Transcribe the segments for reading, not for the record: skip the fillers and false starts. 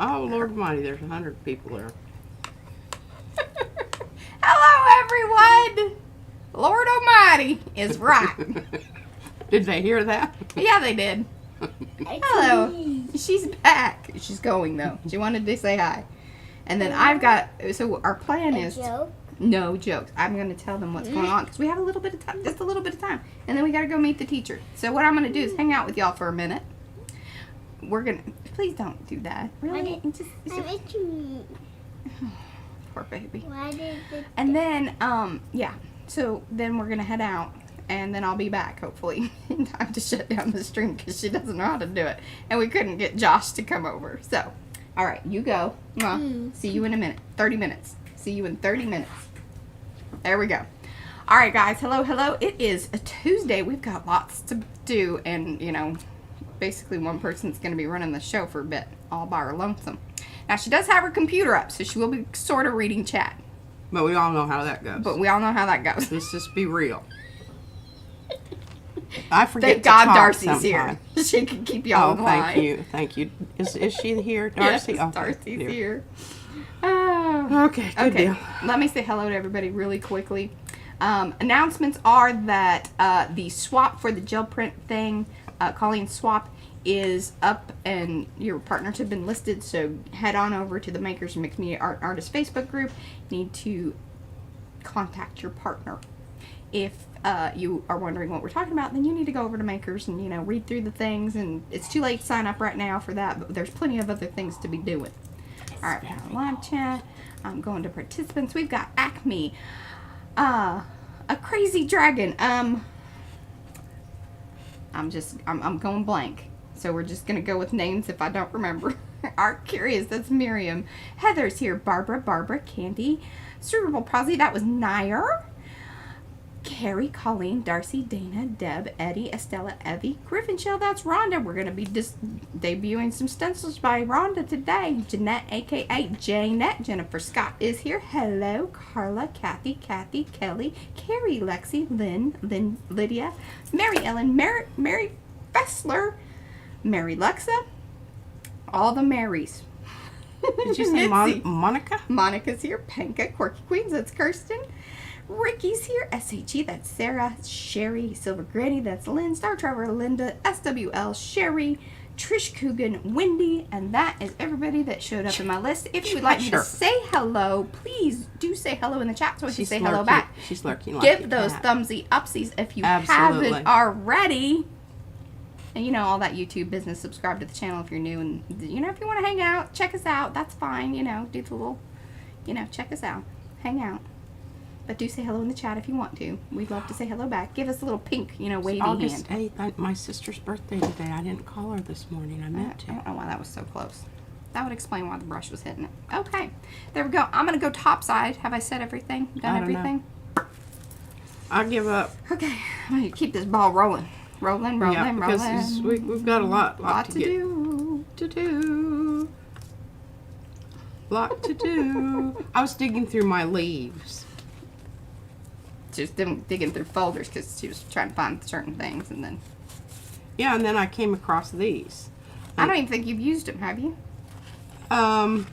Oh, Lord Almighty, there's 100 people there. Hello, everyone. Lord Almighty is right. Did they hear that? Yeah, they did. Hello. She's back. She's going, though. She wanted to say hi. And then I've got, so our plan is... Joke? No jokes. I'm going to tell them what's going on because we have a little bit of time, just a little bit of time. And then we got to go meet the teacher. So what I'm going to do is hang out with y'all for a minute. We're going to, please don't do that. Really? Poor baby. And then, yeah. So then we're going to head out. And then I'll be back, hopefully, in time to shut down the stream because she doesn't know how to do it. And we couldn't get Josh to come over. So, all right, you go. See you in a minute. 30 minutes. See you in 30 minutes. There we go. All right, guys. Hello, hello. It is a Tuesday. We've got lots to do. And, you know, basically one person's going to be running the show for a bit, all by her lonesome. Now, she does have her computer up, so she will be sort of reading chat. But we all know how that goes. But we all know how that goes. Let's just be real. I forget Thank to God talk Darcy's sometime. here. She can keep y'all in line. Thank you. Thank you. Is she here, Darcy? Yes, Oh, Darcy's dear. here. Oh. Okay, good deal. Let me say hello to everybody really quickly. Announcements are that the swap for the gel print thing, Colleen Swap, is up and your partners have been listed. So head on over to the Makers and Mixed Media Art Artists Facebook group. You need to contact your partner. If you are wondering what we're talking about, then you need to go over to Makers and, you know, read through the things. And it's too late to sign up right now for that, but there's plenty of other things to be doing. All right, we have a live chat. I'm going to participants. We've got Acme, a crazy dragon. I'm going blank. So we're just gonna go with names if I don't remember. Art Curious, that's Miriam. Heather's here. Barbara, Candy, Cerebral Palsy, that was Nair. Carrie, Colleen, Darcy, Dana, Deb, Eddie, Estella, Evie, Griffin Shell, that's Rhonda. We're going to be debuting some stencils by Rhonda today. Jeanette, a.k.a. Janet. Jennifer Scott is here. Hello. Carla, Kathy, Kelly, Carrie, Lexi, Lynn, Lydia, Mary Ellen, Mary Fessler, Mary Lexa, all the Marys. Did you say Monica? Monica's here. Panka, Quirky Queens, that's Kirsten. Ricky's here. SHE, that's Sarah. Sherry, Silver Granny, that's Lynn. Star Trevor, Linda. SWL, Sherry. Trish Coogan, Wendy. And that is everybody that showed up in my list. If you would like me to say hello, please do say hello in the chat so I can say hello back. She's lurking like Give those thumbsy upsies if you haven't already. And you know, all that YouTube business. Subscribe to the channel if you're new. And, you know, if you want to hang out, check us out. That's fine. You know, do the little, you know, check us out. Hang out. But do say hello in the chat if you want to. We'd love to say hello back. Give us a little pink, you know, wavy August hand. 8th, my sister's birthday today. I didn't call her this morning. I meant to. I don't know why that was so close. That would explain why the brush was hitting it. Okay. There we go. I'm going to go topside. Have I said everything? Done everything? I give up. Okay. I'm going to keep this ball rolling. Rolling. Because we've got a lot to do. Lot to do. I was digging through my leaves. Just digging through folders because she was trying to find certain things, and then... Yeah, and then I came across these. I don't even think you've used them, have you? Oh,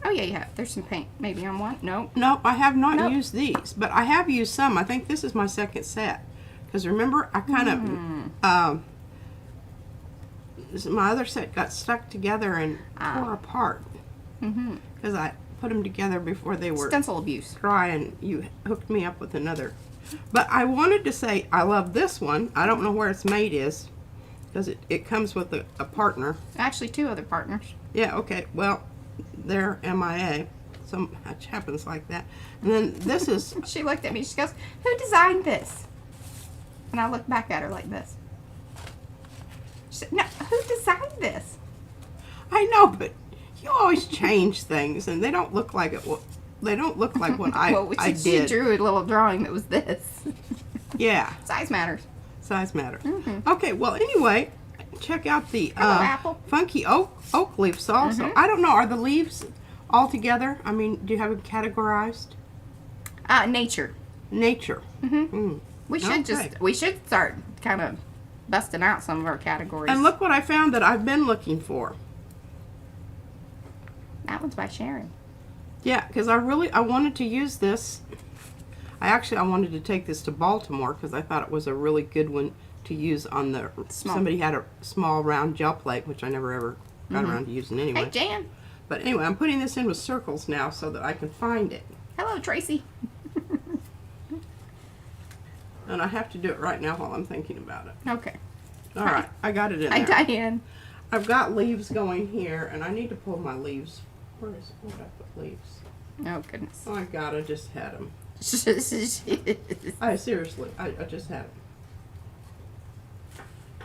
yeah, you have. There's some paint maybe on one. No. No, I have not used these, but I have used some. I think this is my second set. Because remember, I kind of... my other set got stuck together and tore apart. Because I put them together before they were stencil abuse dry, and you hooked me up with another. But I wanted to say I love this one. I don't know where its mate is because it comes with a partner. Actually, 2 other partners. Yeah, okay. Well, they're MIA. Some happens like that. And then this is... She looked at me. She goes, "Who designed this?" And I looked back at her like this. She said, "No, who designed this?" I know, but you always change things, and they don't look like it. They don't look like what I did. She drew a little drawing that was this. Yeah. Size matters. Size matters. Okay. Well, anyway, check out the apple. funky oak leaf salsa. I don't know. Are the leaves all together? I mean, do you have it categorized? Nature. Nature. We should start kind of busting out some of our categories. And look what I found that I've been looking for. That one's by Sharon. Yeah, because I wanted to use this. I wanted to take this to Baltimore because I thought it was a really good one to use on the... Somebody had a small round gel plate, which I never ever got around to using anyway. Hey, Jan. But anyway, I'm putting this in with circles now so that I can find it. Hello, Tracy. And I have to do it right now while I'm thinking about it. Okay. All right, I got it in Hi, there. Diane. I've got leaves going here, and I need to pull my leaves. Where did I put leaves? Oh, goodness. Oh my God, I just had them. Seriously, I just had them.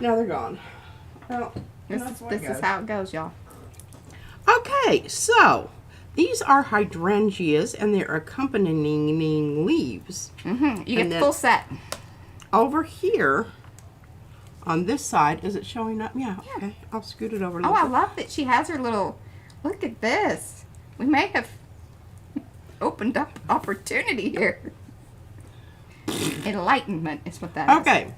Now they're gone. Well, This is how it goes, y'all. Okay, so these are hydrangeas, and they're accompanying leaves. You get And the full set. Over here, on this side, is it showing up? Yeah, okay. I'll scoot it over a Oh, little I bit. love that she has her little... Look at this. We may have opened up opportunity here. Enlightenment is what that is. Okay.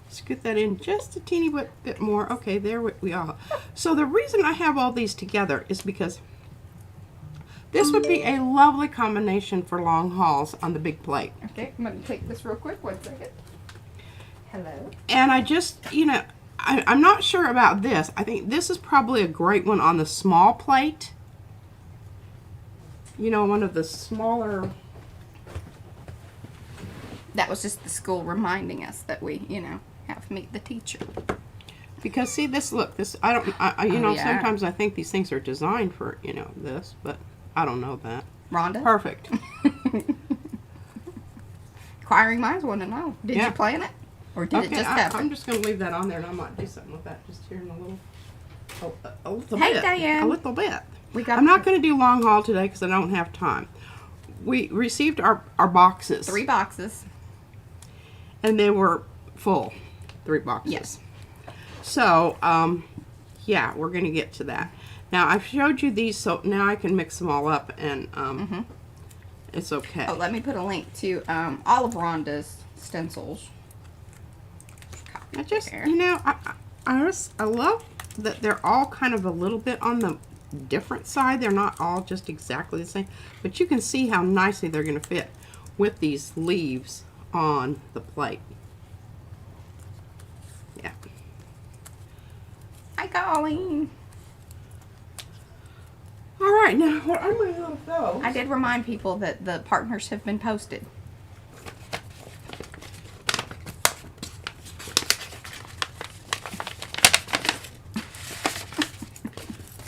Scoot that in just a teeny bit more. Okay, there we are. So the reason I have all these together is because this would be a lovely combination for long hauls on the big plate. Okay, I'm going to take this real quick. 1 second. Hello. And I just, I'm not sure about this. I think this is probably a great one on the small plate. One of the smaller... That was just the school reminding us that we, have to meet the teacher. Because see this, look, this, sometimes I think these things are designed for, this, but I don't know that. Rhonda? Perfect. Inquiring minds want to know. Did you plan it? Or did it just happen? I'm just going to leave that on there, and I might do something with that just here in a little Hey, bit. Diane. A little bit. I'm not going to do long haul today because I don't have time. We received our boxes. 3 boxes. And they were full. 3 boxes. Yes. So, yeah, we're going to get to that. Now, I've showed you these, so now I can mix them all up, and it's okay. Oh, let me put a link to all of Rhonda's stencils. I just, I love that they're all kind of a little bit on the different side. They're not all just exactly the same, but you can see how nicely they're going to fit with these leaves on the plate. Yeah. Hi, Colleen. All right, now what I'm going to do with those. I did remind people that the partners have been posted.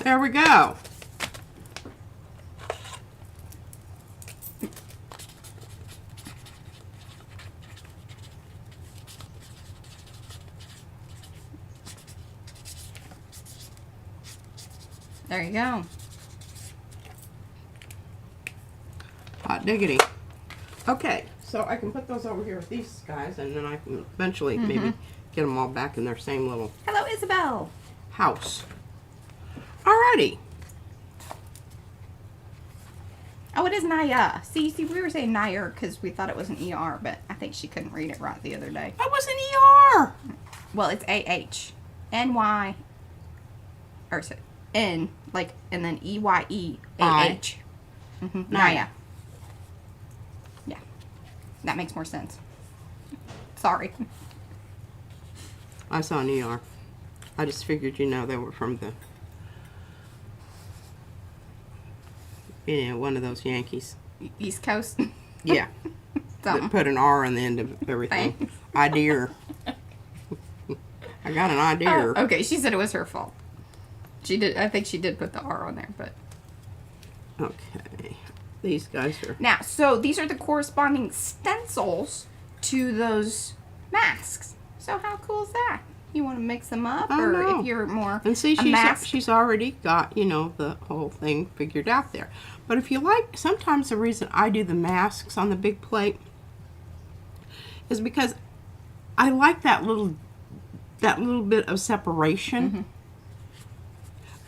There we go. There you go. Hot diggity. Okay, so I can put those over here with these guys, and then I can eventually maybe get them all back in their same little Hello, Isabel. house. Alrighty. Oh, it is Naya. See, we were saying Naya because we thought it was an ER, but I think she couldn't read it right the other day. That was an ER. Well, it's AH. NY. Or is it N, like, and then EYE. AH. Naya. Yeah. That makes more sense. Sorry. I saw an ER. I just figured, they were from the, one of those Yankees. East Coast. Yeah. Something. That put an R on the end of everything. Thanks. Idea. I got an idea. Oh, okay, she said it was her fault. She did. I think she did put the R on there, but. Okay. These guys are... Now, so these are the corresponding stencils to those masks. So how cool is that? You want to mix them up, or if you're more and see, a mask? she's already got the whole thing figured out there. But if you like, sometimes the reason I do the masks on the big plate is because I like that little bit of separation.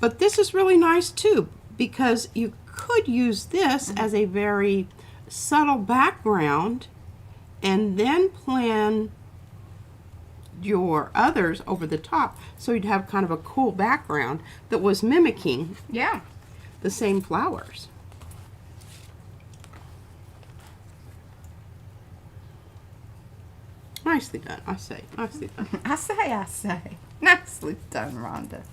But this is really nice too, because you could use this as a very subtle background and then plan your others over the top, so you'd have kind of a cool background that was mimicking the same flowers. Nicely done, I say. Nicely done. I say. Nicely done, Rhonda.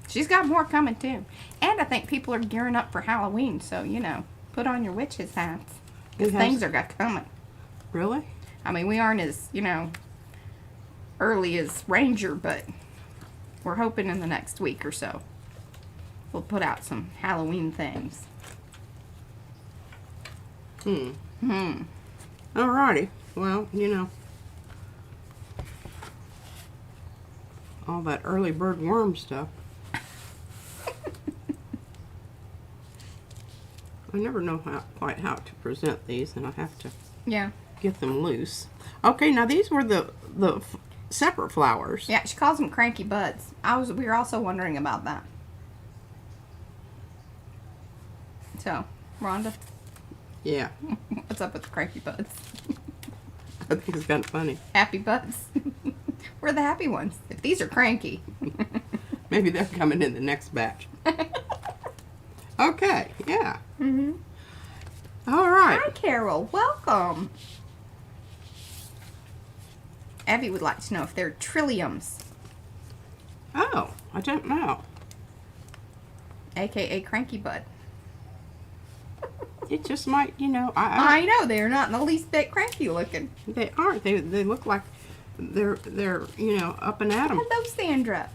She's got more coming too. And I think people are gearing up for Halloween, so, you know, put on your witches' hats. Because things are coming. Really? I mean, we aren't as, you know, early as Ranger, but we're hoping in the next week or so we'll put out some Halloween things. Alrighty. Well, you know, all that early bird worm stuff. I never know quite how to present these, and I have to get them loose. Okay, now these were the separate flowers. Yeah, she calls them cranky buds. We were also wondering about that. So, Rhonda, Yeah, what's up with the cranky buds? I think it's kind of funny. Happy buds. We're the happy ones. If these are cranky. Maybe they're coming in the next batch. Okay, yeah. All right. Hi, Carol. Welcome. Evie would like to know if they're trilliums, Oh, I don't know. aka cranky bud. It just might, you know, I know they're not in the least bit cranky looking. they aren't. They look like they're you know, up and at 'em. Hello, Sandra.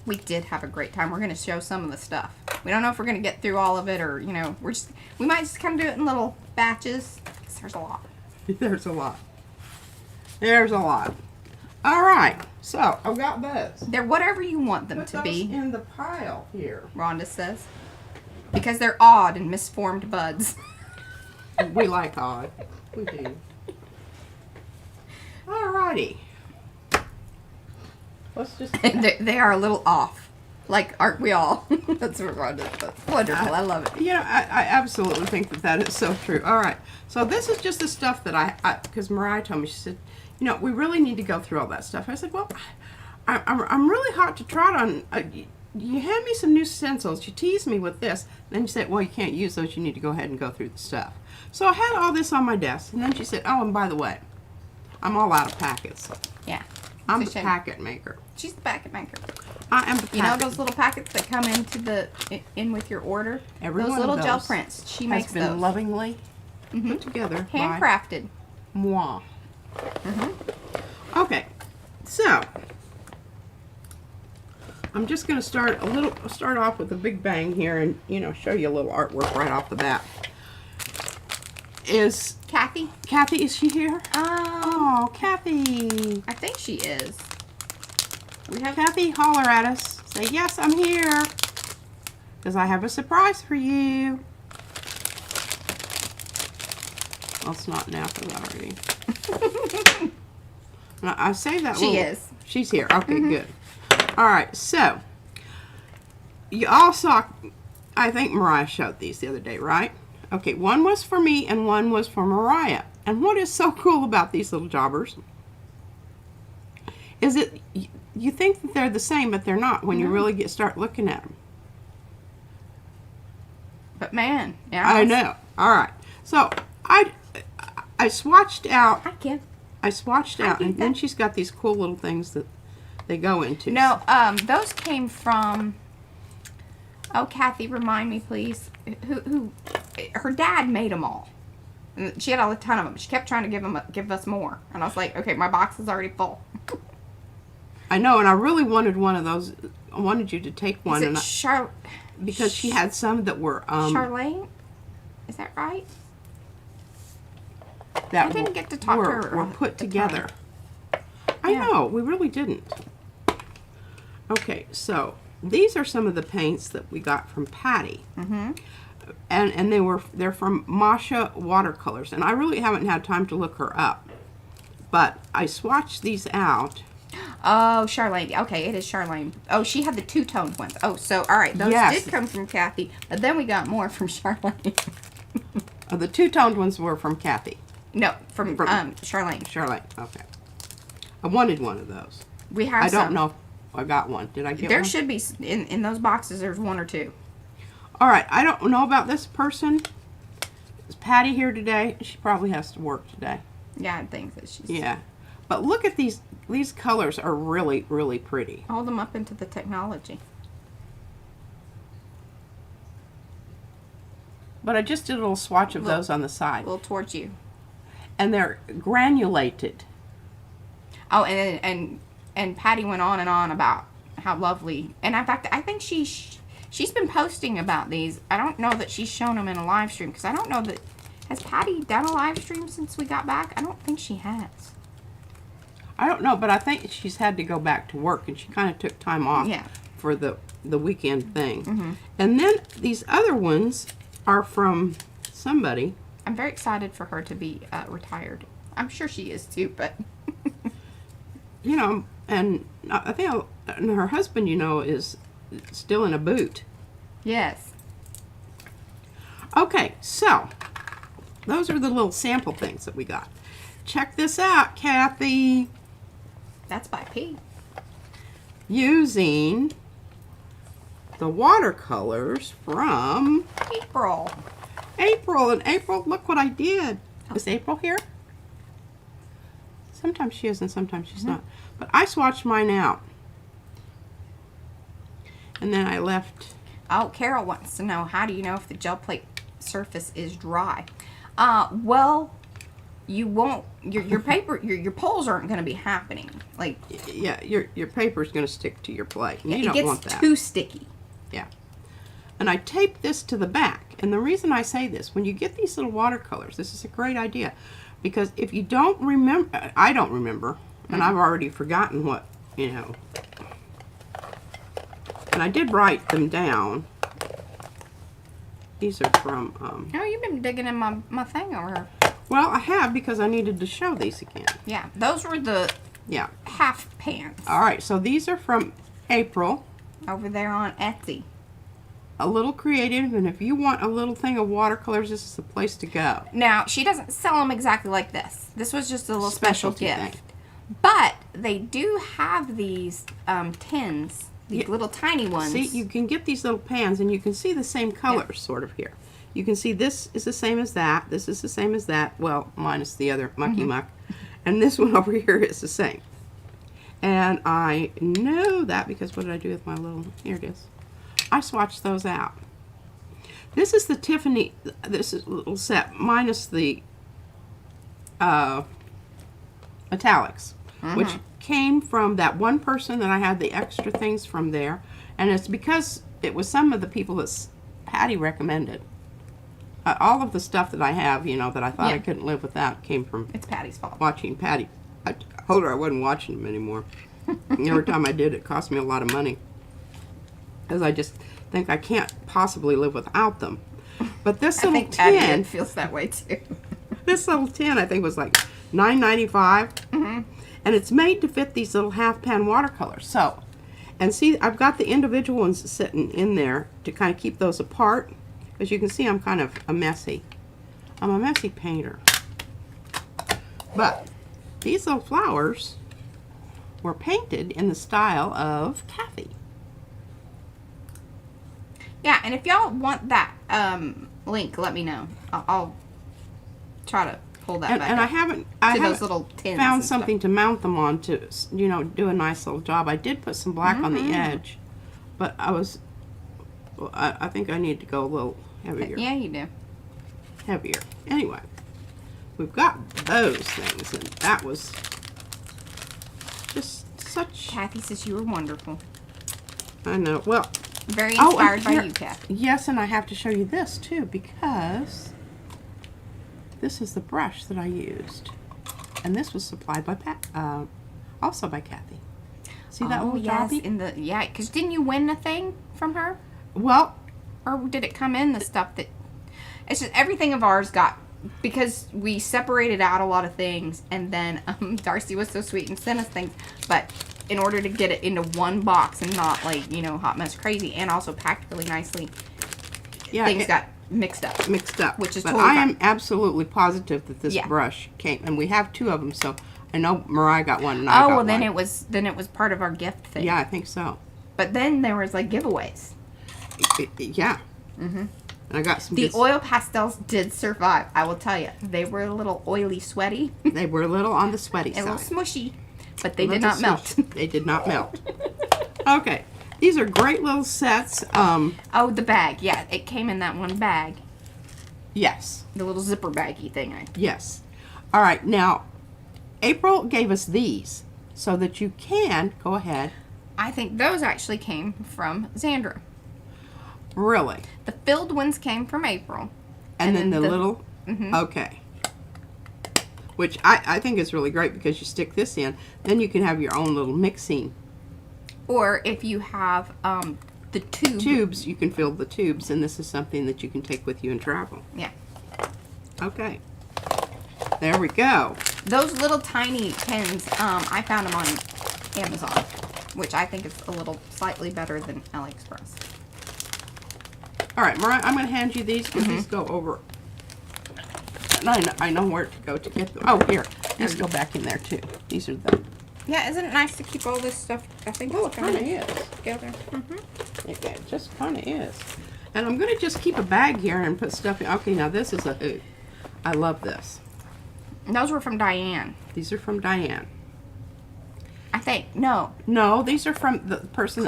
We did have a great time. We're going to show some of the stuff. We don't know if we're going to get through all of it, or, you know, we might just kind of do it in little batches, because there's a lot. There's a lot. There's a lot. All right. So I've got those. They're whatever you want them Put to those be, in the pile here. Rhonda says. Because they're odd and misformed buds. We like odd. We do. All righty. Let's just. They are a little off. Like, aren't we all? That's what Rhonda says. Wonderful. I love it. You know, I absolutely think that is so true. All right. So this is just the stuff that because Mariah told me, she said, you know, we really need to go through all that stuff. I said, well, I'm really hot to trot on. You hand me some new stencils. You tease me with this. Then you said, well, you can't use those. You need to go ahead and go through the stuff. So I had all this on my desk. And then she said, oh, and by the way, I'm all out of packets. Yeah. I'm It's the a shame. packet maker. She's the packet maker. I am the packet. You know those little packets that come in with your order? Every those one little of gel those prints. She has makes been those. lovingly put together Handcrafted. by moi. Okay, so I'm just going to start off with a big bang here, and you know, show you a little artwork right off the bat. Is Kathy? Is she here? Oh, Kathy. I think she is. We have Kathy, holler at us. Say, yes, I'm here. Because I have a surprise for you. Well, it's not now because I already. I say that. She is. She's here. Okay, good. All right, so you all saw, I think Mariah showed these the other day, right? Okay, one was for me and one was for Mariah. And what is so cool about these little jobbers is that you think that they're the same, but they're not when you really start looking at them. But man, yeah. I know. All right. So I swatched out. I swatched out, and then she's got these cool little things that they go into. No, those came from. Oh, Kathy, remind me, please. Who? Her dad made them all. And she had a ton of them. She kept trying to give us more, and I was like, okay, my box is already full. I know, and I really wanted one of those. I wanted you to take one, because she had some that were Charlene. Is that right? That I didn't get to talk to her. Were put together. I know, we really didn't. Okay, so these are some of the paints that we got from Patty. And they're from Masha Watercolors, and I really haven't had time to look her up. But I swatched these out. Oh, Charlene. Okay, it is Charlene. Oh, she had the two-toned ones. Oh, so, all right. Those did come from Kathy, but then we got more from Charlene. The two-toned ones were from Kathy. No, from Charlene. Charlene, okay. I wanted one of those. We have I don't know. I got one. Did I get There one? should be, in those boxes, there's 1 or 2. All right, I don't know about this person. Is Patty here today? She probably has to work today. Yeah, I think that she's... Yeah. But look at these. These colors are really, really pretty. Hold them up into the technology. But I just did a little swatch of those on the A side. little towards you. And they're granulated. Oh, and Patty went on and on about how lovely. And in fact, I think she's been posting about these. I don't know that she's shown them in a live stream, because I don't know that... Has Patty done a live stream since we got back? I don't think she has. I don't know, but I think she's had to go back to work, and she kind of took time off for the weekend thing. And then these other ones are from somebody. I'm very excited for her to be retired. I'm sure she is too, but... You know, and I think her husband, you know, is still in a boot. Yes. Okay, so those are the little sample things that we got. Check this out, Kathy. That's by P. Using the watercolors from April. April. And April, look what I did. Is April here? Sometimes she is and sometimes she's not. But I swatched mine out. And then I left... Oh, Carol wants to know, how do you know if the gel plate surface is dry? Well, you won't... Your paper... Your pulls aren't going to be happening. Like... Yeah, your paper's going to stick to your plate. And you it don't gets want that. too sticky. Yeah. And I taped this to the back. And the reason I say this, when you get these little watercolors, this is a great idea. Because if you don't remember, I don't remember, and I've already forgotten what, you know. And I did write them down. These are from, Oh, you've been digging in my thing over here. well, I have because I needed to show these again. Yeah, those were the Yeah. half pans All right, so these are from April. over there on Etsy. A little creative, and if you want a little thing of watercolors, this is the place to go. Now, she doesn't sell them exactly like this. This was just a little special Specialty gift. thing. But they do have these tins, these little tiny ones. See, you can get these little pans, and you can see the same colors sort of here. You can see this is the same as that. This is the same as that. Well, minus the other mucky muck. And this one over here is the same. And I know that because what did I do with my little... Here it is. I swatched those out. This is the Tiffany... This is a little set minus the metallics, which came from that one person that I had the extra things from there. And it's because it was some of the people that Patty recommended. All of the stuff that I have, you know, that I thought I couldn't live without came from It's Patty's fault. watching Patty. I told her I wasn't watching them anymore. Every time I did, it cost me a lot of money. Because I just think I can't possibly live without them. But this I little think Patty tin, feels that way too. this little tin I think was like $9.95. And it's made to fit these little half pan watercolors. So, and see, I've got the individual ones sitting in there to kind of keep those apart. As you can see, I'm kind of I'm a messy painter. But these little flowers were painted in the style of Kathy. Yeah, and if y'all want that link, let me know. I'll try to pull that back And up. I haven't to those little tins found and stuff. something to mount them on to, you know, do a nice little job. I did put some black on the edge, but I think I need to go a little heavier. Yeah, you do. Heavier. Anyway, we've got those things, and that was just such... Kathy says you were wonderful. I know. Well, Very and inspired by here- you, Kathy. Yes, and I have to show you this too, because this is the brush that I used, and this was supplied by also by Kathy. See that little yes, jobby? yeah, because didn't you win a thing from her? Well, Or did it come in the stuff that... It's just everything of ours got... Because we separated out a lot of things, and then Darcy was so sweet and sent us things, but in order to get it into one box and not, like, you know, hot mess crazy, and also packed really nicely, yeah, things got mixed up. mixed up. Which is but totally I fine. am absolutely positive that this Yeah. brush came, and we have two of them, so I know Mariah got one and I got well, one. then it was part of our gift thing. Yeah, I think so. But then there was like giveaways. Yeah. Mm-hmm. And I got some. The oil pastels did survive. I will tell you, they were a little oily, sweaty. They were a little on the sweaty side. A little smushy, but they did not melt. They did not melt. Okay, these are great little sets. Oh, the bag. Yeah, it came in that one bag. Yes. The little zipper baggy thing. Yes. All right. Now, April gave us these so that you can go ahead. I think those actually came from Xandra. Really? The filled ones came from April. And then the little... Okay. Which I think is really great because you stick this in. Then you can have your own little mixing. Or if you have the tubes, you can fill the tubes. And this is something that you can take with you and travel. Yeah. Okay. There we go. Those little tiny pins, I found them on Amazon, which I think is a little slightly better than AliExpress. All right, Mariah, I'm going to hand you these because these go over. And I know where to go to get them. Oh, here. These go back in there, too. These are the... Yeah, isn't it nice to keep all this stuff? I think it kind of is. Together. It just kind of is. And I'm going to just keep a bag here and put stuff in. Okay, now this is a hoot. I love this. And those were from Diane. These are from Diane. I think. No, these are from the person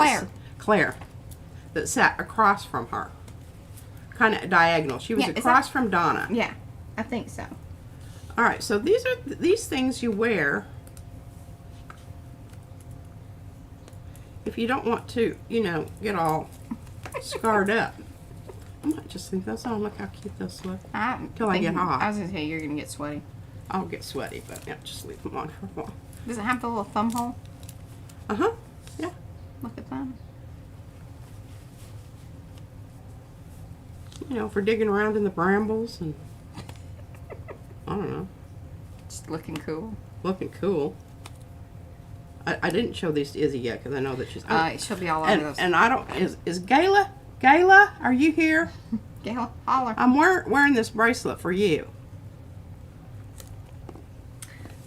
Claire, that sat across from her. Kind of diagonal. She was across from Donna. Yeah, I think so. All right, so these are these things you wear if you don't want to, get all scarred up. I might just leave those on. Look how cute those look. Till I get hot. I was going to say, you're going to get sweaty. I'll get sweaty, but yeah, just leave them on for a while. Does it have the little thumb hole? Uh-huh. Yeah. Look at that. For digging around in the brambles and I don't know. Just looking cool. Looking cool. I didn't show these to Izzy yet because I know that she's... she'll be all over those. And I don't... Is Gayla? Gayla, are you here? Gayla, holler. I'm wearing this bracelet for you.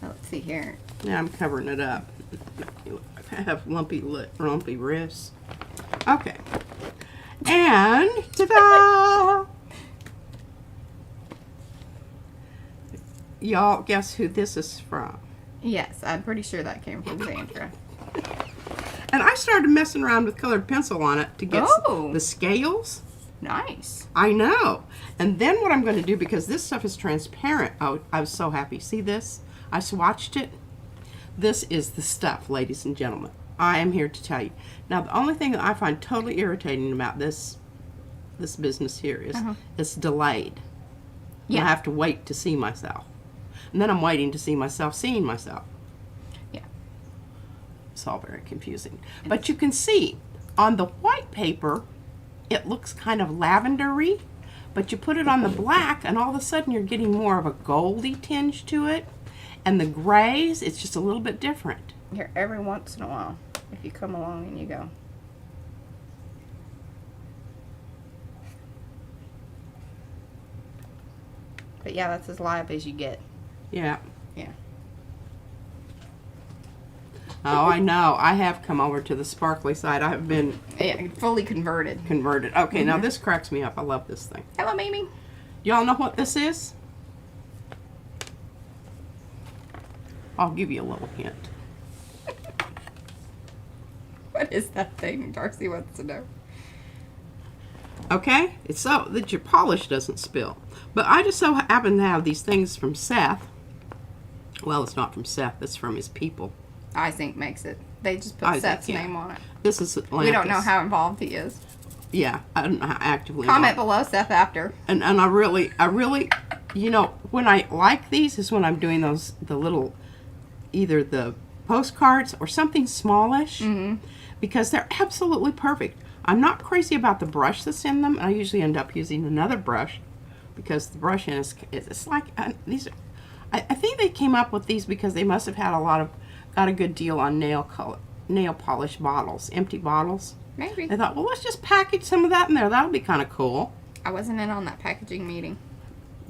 Let's see here. Yeah, I'm covering it up. I have lumpy wrists. Okay. And ta-da! Y'all guess who this is from? Yes, I'm pretty sure that came from Xandra. And I started messing around with colored pencil on it to get the scales. Nice. I know. And then what I'm going to do, because this stuff is transparent. Oh, I was so happy. See this? I swatched it. This is the stuff, ladies and gentlemen. I am here to tell you. Now, the only thing that I find totally irritating about this business here is it's delayed. Yeah. I have to wait to see myself. And then I'm waiting to see myself seeing myself. Yeah. It's all very confusing. But you can see on the white paper, it looks kind of lavendery. But you put it on the black, and all of a sudden you're getting more of a goldy tinge to it. And the grays, it's just a little bit different. Here, every once in a while, if you come along and you go. But yeah, that's as live as you get. Yeah. Yeah. Oh, I know. I have come over to the sparkly side. I have been... Yeah, fully converted. Converted. Okay, now this cracks me up. I love this thing. Hello, Mimi. Y'all know what this is? I'll give you a little hint. What is that thing? Darcy wants to know. Okay? It's so that your polish doesn't spill. But I just so happen to have these things from Seth. Well, it's not from Seth. It's from his people. I think makes it. They just put Seth's name on it. This is Atlantis. We don't know how involved he is. Yeah, I don't know how actively Comment below, Seth, after. And I really, when I like these is when I'm doing the little, either the postcards or something smallish. Because they're absolutely perfect. I'm not crazy about the brush that's in them. I usually end up using another brush because the brush in it's like these are. I think they came up with these because they must have had got a good deal on nail polish bottles, empty bottles. Maybe. They thought, well, let's just package some of that in there. That'll be kind of cool. I wasn't in on that packaging meeting.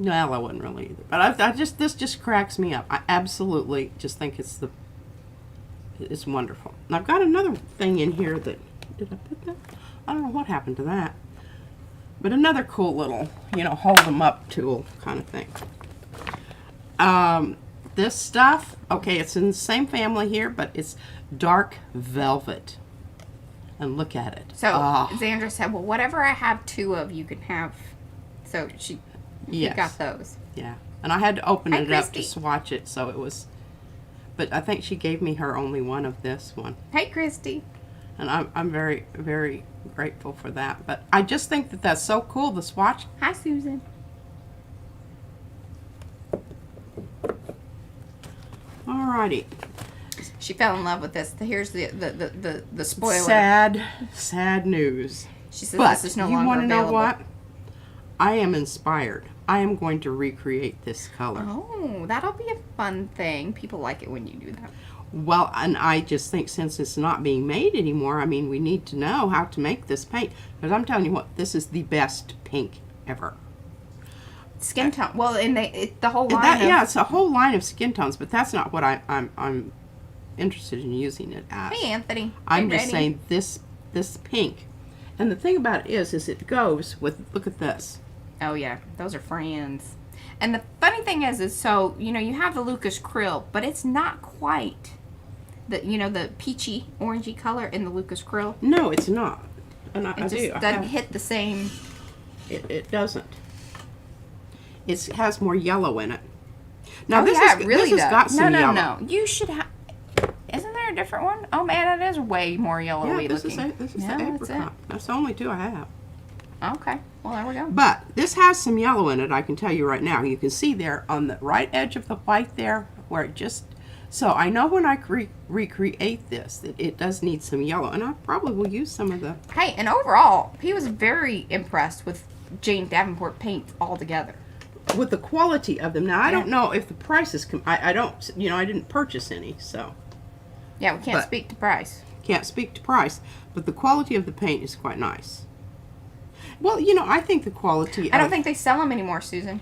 No, I wouldn't really either. But this just cracks me up. I absolutely just think it's wonderful. And I've got another thing in here that, did I put that? I don't know what happened to that. But another cool little, hold them up tool kind of thing. This stuff, okay, it's in the same family here, but it's dark velvet. And look at it. So Xandra said, well, whatever I have 2 of, you can have. So she got those. Yeah. And I had to open it up Christy. to swatch it, so it was, but I think she gave me her only one of this one. Hey, Christy. And I'm very, very grateful for that. But I just think that that's so cool, the swatch. Hi, Susan. Alrighty. She fell in love with this. Here's the spoiler. Sad news. She says But this is no you longer want to know available. what? I am inspired. I am going to recreate this color. Oh, that'll be a fun thing. People like it when you do that. Well, and I just think since it's not being made anymore, I mean, we need to know how to make this paint. Because I'm telling you what, this is the best pink ever. Skin tone. Well, and the whole line. Yeah, it's a whole line of skin tones, but that's not what I'm interested in using it as. Hey, Anthony. I'm Hey, just saying this pink. And the thing about it is it goes with, look at this. Oh, yeah. Those are friends. And the funny thing is so, you have the Lucas Krill, but it's not quite the peachy, orangey color in the Lucas Krill. No, it's not. And I It do. just doesn't hit the same. It doesn't. It has more yellow in it. Now, It really this does. has got some yellow. No. You should have. Isn't there a different one? Oh, man, it is way more yellowy Yeah, this looking. is the That's apricot. That's the only 2 I have. Okay. Well, there we go. But this has some yellow in it, I can tell you right now. You can see there on the right edge of the white there where it just... So I know when I recreate this that it does need some yellow. And I probably will use some of the... Hey, and overall, he was very impressed with Jane Davenport paints altogether. With the quality of them. Now, I don't know if the prices... I don't... I didn't purchase any, so... Yeah, we can't speak to price. Can't speak to price. But the quality of the paint is quite nice. Well, I think the quality I don't think they sell them anymore, Susan.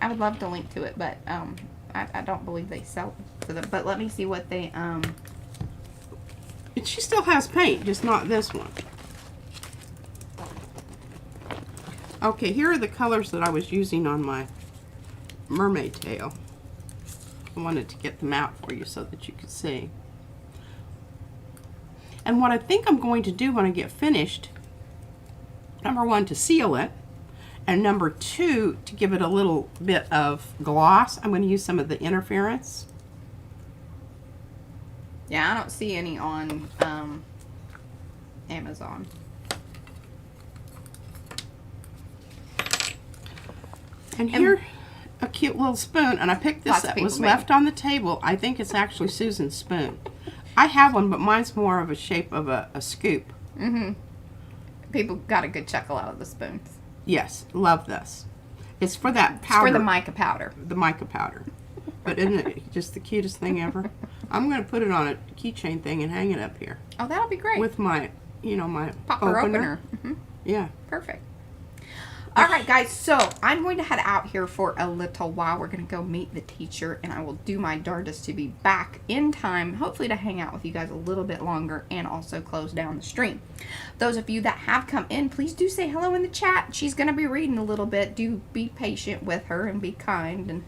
I would love to link to it, but I don't believe they sell them. But let me see what they... She still has paint, just not this one. Okay, here are the colors that I was using on my mermaid tail. I wanted to get them out for you so that you could see. And what I think I'm going to do when I get finished, number 1, to seal it, and number 2, to give it a little bit of gloss, I'm going to use some of the interference. Yeah, I don't see any on Amazon. And here, a cute little spoon, and I picked this that was left on the table. I think it's actually Susan's spoon. I have one, but mine's more of a shape of a scoop. Mm-hmm. People got a good chuckle out of the spoons. Yes, love this. It's for that powder. It's for the mica powder. The mica powder. But isn't it just the cutest thing ever? I'm going to put it on a keychain thing and hang it up here. Oh, that'll be great. With my, my popper opener. Mm-hmm. Yeah. Perfect. All right, guys, so I'm going to head out here for a little while. We're going to go meet the teacher, and I will do my darndest to be back in time, hopefully to hang out with you guys a little bit longer and also close down the stream. Those of you that have come in, please do say hello in the chat. She's going to be reading a little bit. Do be patient with her and be kind and,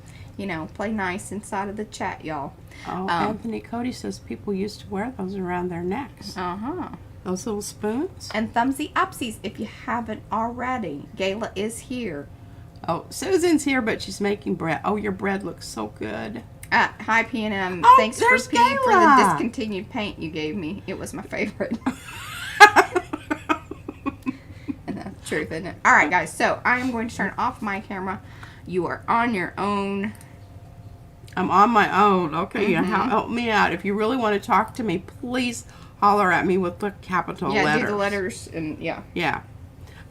play nice inside of the chat, y'all. Oh, Anthony Cody says people used to wear those around their necks. Uh-huh. Those little spoons. And thumbsy upsies if you haven't already. Gayla is here. Oh, Susan's here, but she's making bread. Oh, your bread looks so good. Hi, P&M. Oh, Thanks for there's P for the Gayla. discontinued paint you gave me. It was my favorite. And that's the truth, isn't it? All right, guys. So I am going to turn off my camera. You are on your own. I'm on my own. Okay, help me out. If you really want to talk to me, please holler at me with the capital letters. Yeah, do the letters and yeah. Yeah.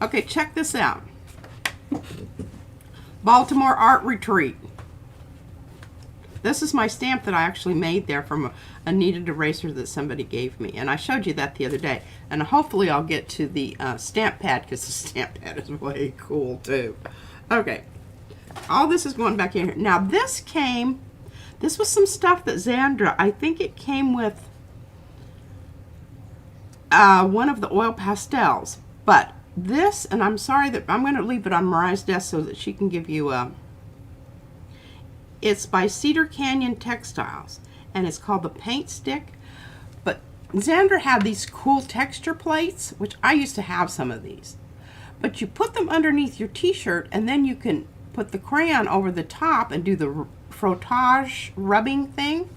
Okay, check this out. Baltimore Art Retreat. This is my stamp that I actually made there from a kneaded eraser that somebody gave me. And I showed you that the other day. And hopefully I'll get to the stamp pad because the stamp pad is way cool too. Okay. all this is going back in here. Now this was some stuff that Xandra, I think it came with one of the oil pastels. But this, and I'm sorry that I'm going to leave it on Mariah's desk so that she can give you it's by Cedar Canyon Textiles, and it's called the Paint Stick. But Xandra had these cool texture plates, which I used to have some of these. But you put them underneath your t-shirt, and then you can put the crayon over the top and do the frottage rubbing thing,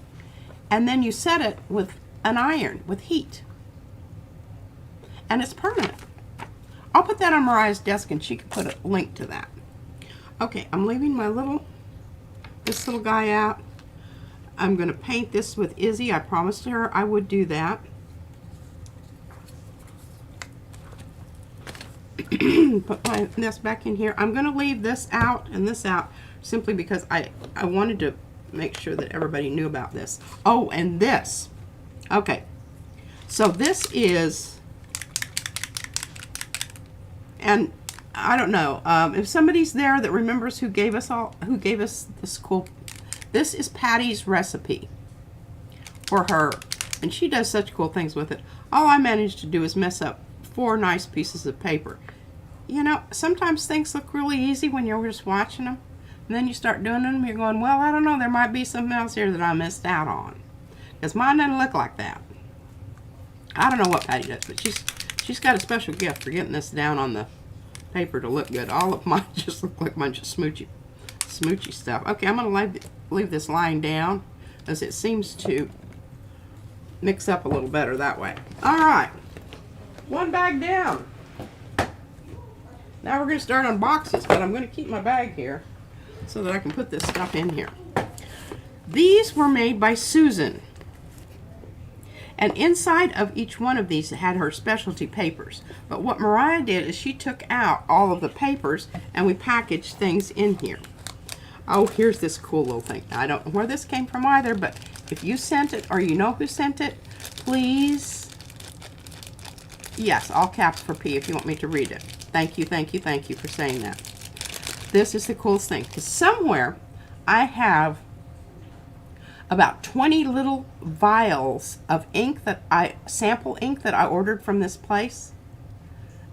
and then you set it with an iron with heat, and it's permanent. I'll put that on Mariah's desk and she can put a link to that. Okay, I'm leaving this little guy out. I'm going to paint this with Izzy. I promised her I would do that. Put this back in here. I'm going to leave this out and this out simply because I wanted to make sure that everybody knew about this. Oh, and this. Okay. So this is, and I don't know if somebody's there that remembers who gave us this cool. This is Patty's recipe for her, and she does such cool things with it. All I managed to do is mess up 4 nice pieces of paper. You know, sometimes things look really easy when you're just watching them, and then you start doing them, you're going, well, I don't know, there might be something else here that I missed out on. Because mine doesn't look like that. I don't know what Patty does, but she's got a special gift for getting this down on the paper to look good. All of mine just look like a bunch of smoochy stuff. Okay, I'm going to leave this lying down, as it seems to mix up a little better that way. All right, 1 bag down. Now we're going to start on boxes, but I'm going to keep my bag here so that I can put this stuff in here. These were made by Susan. And inside of each one of these had her specialty papers. But what Mariah did is she took out all of the papers and we packaged things in here. Oh, here's this cool little thing. I don't know where this came from either, but if you sent it or you know who sent it, please. Yes, all caps for P if you want me to read it. Thank you, thank you, thank you for saying that. This is the coolest thing, because somewhere I have about 20 little vials of ink sample ink that I ordered from this place.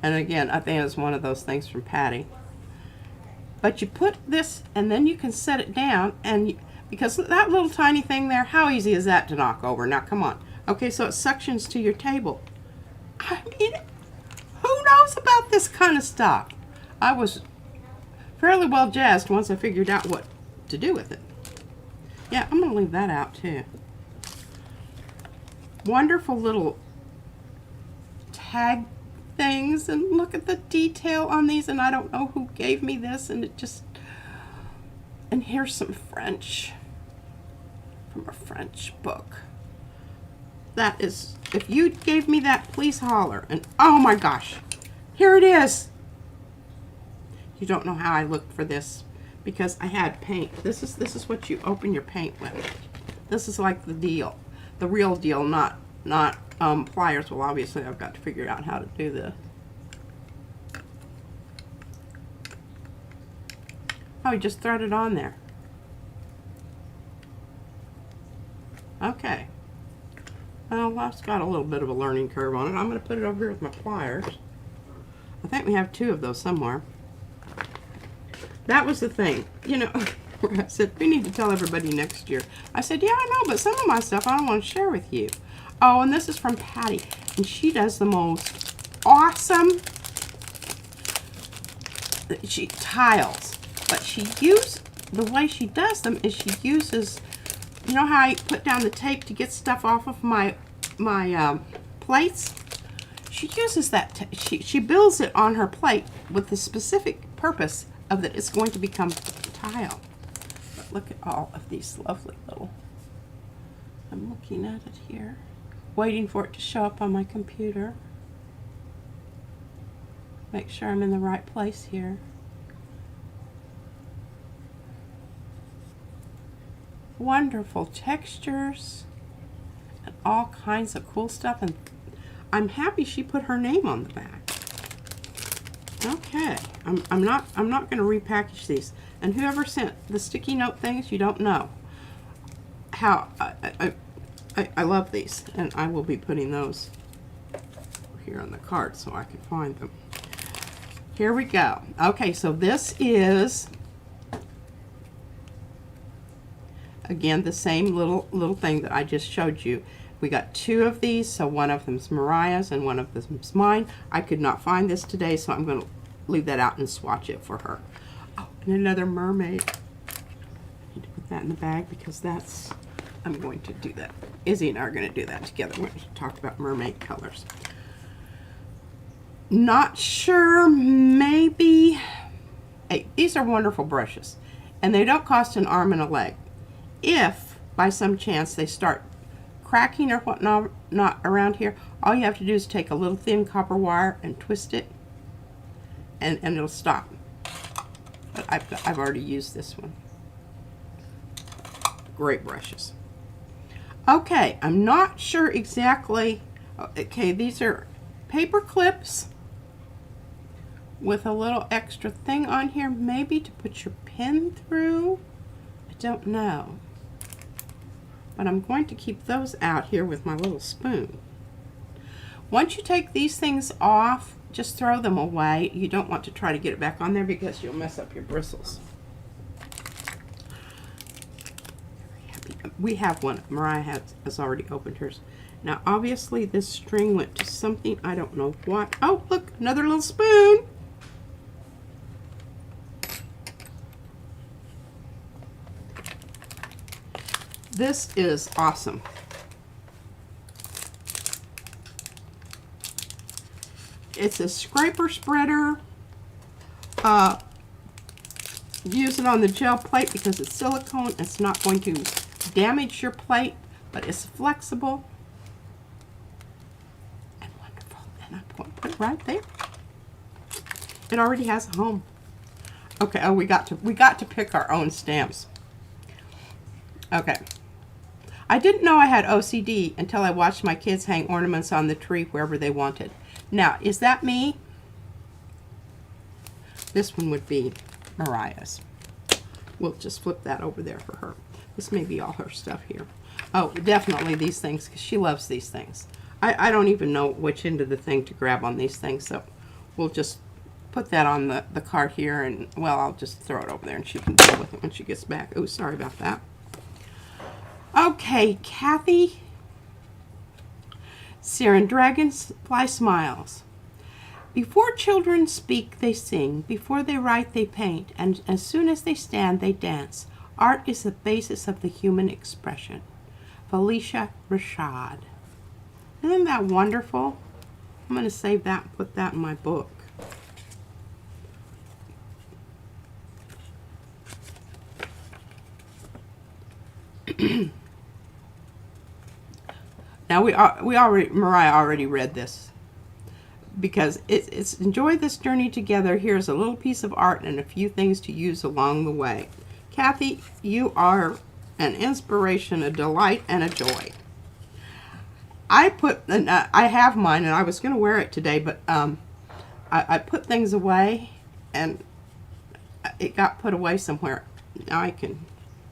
And again, I think it's one of those things from Patty. But you put this, and then you can set it down, and because that little tiny thing there, how easy is that to knock over? Now, come on. Okay, so it suctions to your table. I mean, who knows about this kind of stuff? I was fairly well jazzed once I figured out what to do with it. Yeah, I'm going to leave that out too. Wonderful little tag things, and look at the detail on these, and I don't know who gave me this, and it just, and here's some French from a French book. That is, if you gave me that, please holler. And oh my gosh, here it is. You don't know how I looked for this because I had paint. This is what you open your paint with. This is like the deal, the real deal, not pliers. Well, obviously I've got to figure out how to do this. Oh, you just thread it on there. Okay. Well, that's got a little bit of a learning curve on it. I'm going to put it over here with my pliers. I think we have 2 of those somewhere. That was the thing. You know, I said, we need to tell everybody next year. I said, yeah, I know, but some of my stuff I don't want to share with you. Oh, and this is from Patty. And she does the most awesome tiles. But the way she does them is she uses, you know how I put down the tape to get stuff off of my plates? She uses that, she builds it on her plate with the specific purpose of that it's going to become tile. But look at all of these lovely little, I'm looking at it here, waiting for it to show up on my computer. Make sure I'm in the right place here. Wonderful textures and all kinds of cool stuff, and I'm happy she put her name on the back. Okay, I'm not going to repackage these. And whoever sent the sticky note things, you don't know how I love these, and I will be putting those here on the card so I can find them. Here we go. Okay, so this is again the same little thing that I just showed you. We got 2 of these, so one of them's Mariah's and one of them's mine. I could not find this today, so I'm going to leave that out and swatch it for her. Oh, and another mermaid. I need to put that in the bag because that's, I'm going to do that. Izzy and I are going to do that together. We're going to talk about mermaid colors. Not sure, maybe. Hey, these are wonderful brushes, and they don't cost an arm and a leg. If by some chance they start cracking or whatnot not around here, all you have to do is take a little thin copper wire and twist it, and it'll stop. But I've already used this one. Great brushes. Okay, I'm not sure exactly. Okay, these are paper clips with a little extra thing on here, maybe to put your pen through. I don't know. But I'm going to keep those out here with my little spoon. Once you take these things off, just throw them away. You don't want to try to get it back on there because you'll mess up your bristles. We have one. Mariah has already opened hers. Now, obviously, this string went to something. I don't know what. Oh, look, another little spoon. This is awesome. It's a scraper spreader. Use it on the gel plate because it's silicone. It's not going to damage your plate, but it's flexible and wonderful. And I'm going to put it right there. It already has a home. Okay. Oh, we got to pick our own stamps. Okay. I didn't know I had OCD until I watched my kids hang ornaments on the tree wherever they wanted. Now, is that me? This one would be Mariah's. We'll just flip that over there for her. This may be all her stuff here. Oh, definitely these things, because she loves these things. I don't even know which end of the thing to grab on these things, so we'll just put that on the card here, and, well, I'll just throw it over there, and she can deal with it when she gets back. Oh, sorry about that. Okay, Kathy. Siren Dragonfly Smiles. Before children speak, they sing. Before they write, they paint. And as soon as they stand, they dance. Art is the basis of the human expression. Felicia Rashad. Isn't that wonderful? I'm going to save that and put that in my book. Now Mariah already read this because it's enjoy this journey together. Here's a little piece of art and a few things to use along the way. Kathy, you are an inspiration, a delight, and a joy. I have mine, and I was going to wear it today, but I put things away, and it got put away somewhere. Now I can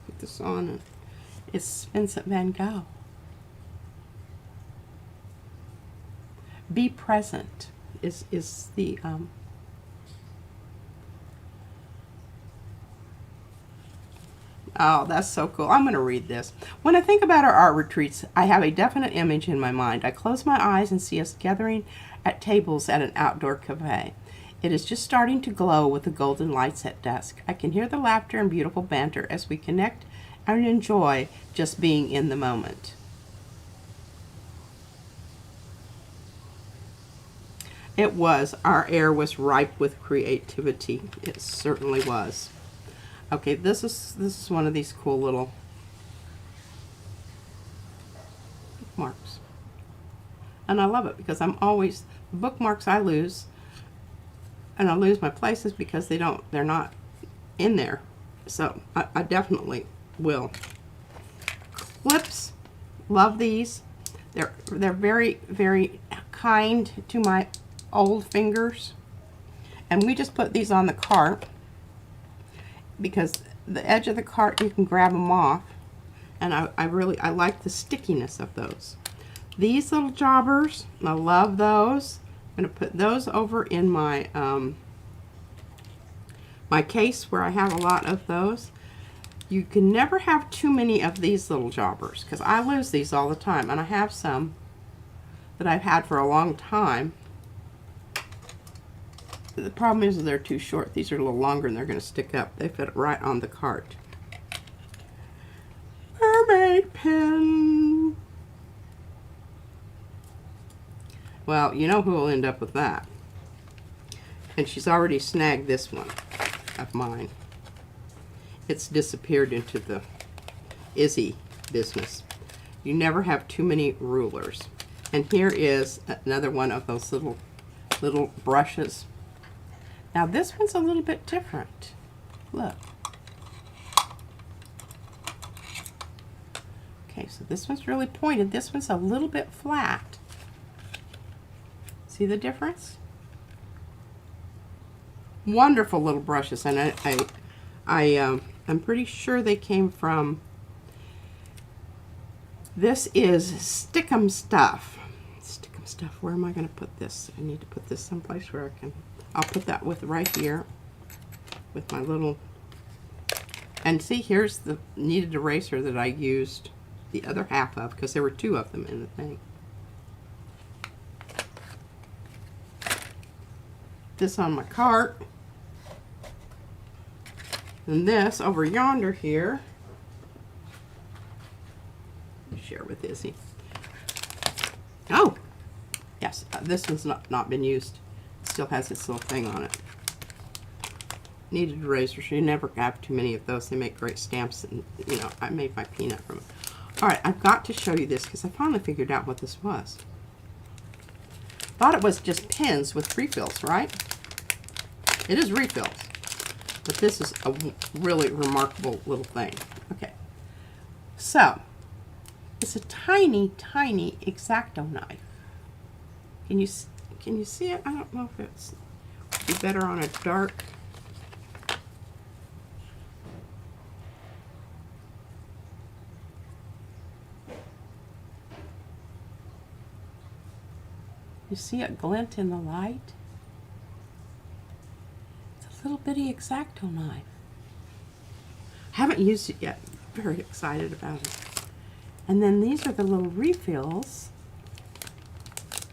put this on, and it's Vincent van Gogh. Be present is the oh, that's so cool. I'm going to read this. When I think about our art retreats, I have a definite image in my mind. I close my eyes and see us gathering at tables at an outdoor cafe. It is just starting to glow with the golden lights at dusk. I can hear the laughter and beautiful banter as we connect and enjoy just being in the moment. It was. Our air was ripe with creativity. It certainly was. Okay, this is one of these cool little bookmarks. And I love it because I'm always, the bookmarks I lose, and I lose my places because they're not in there. So I definitely will. Clips, love these. They're very, very kind to my old fingers, And we just put these on the cart because the edge of the cart, you can grab them off. And I like the stickiness of those. These little jobbers, I love those. I'm going to put those over in my my case where I have a lot of those. You can never have too many of these little jobbers because I lose these all the time, and I have some that I've had for a long time. The problem is they're too short. These are a little longer and they're going to stick up. They fit right on the cart. Mermaid pen. Well, you know who will end up with that. And she's already snagged this one of mine. It's disappeared into the Izzy business. You never have too many rulers. And here is another one of those little brushes. Now this one's a little bit different. Look. Okay, so this one's really pointed. This one's a little bit flat. See the difference? Wonderful little brushes, and I'm pretty sure they came from, this is Stickum Stuff. Stickum Stuff, where am I going to put this? I need to put this someplace where I can, I'll put that with right here with my little, and see, here's the kneaded eraser that I used the other half of, because there were two of them in the thing. This on my cart. And this over yonder here, share with Izzy. Oh, yes, this one's not been used. It still has its little thing on it. Kneaded erasers. You never have too many of those. They make great stamps, and you know, I made my peanut from it. All right, I've got to show you this because I finally figured out what this was. Thought it was just pens with refills, right? It is refills. But this is a really remarkable little thing. Okay, so it's a tiny, tiny X-Acto knife. Can you see it? I don't know if it's would be better on a dark. You see it glint in the light? Little bitty X-Acto knife. Haven't used it yet. Very excited about it. And then these are the little refills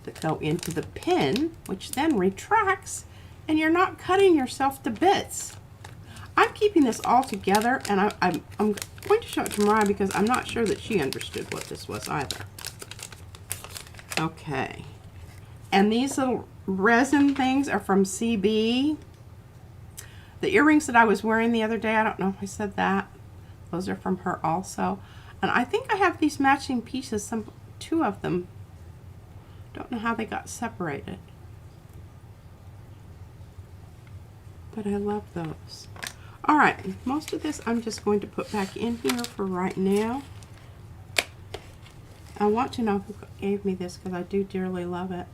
that go into the pen, which then retracts, and you're not cutting yourself to bits. I'm keeping this all together, and I'm going to show it to Mariah because I'm not sure that she understood what this was either. Okay. And these little resin things are from CB. The earrings that I was wearing the other day, I don't know if I said that. Those are from her also. And I think I have these matching pieces, two of them. Don't know how they got separated. But I love those. All right, most of this I'm just going to put back in here for right now. I want to know who gave me this because I do dearly love it.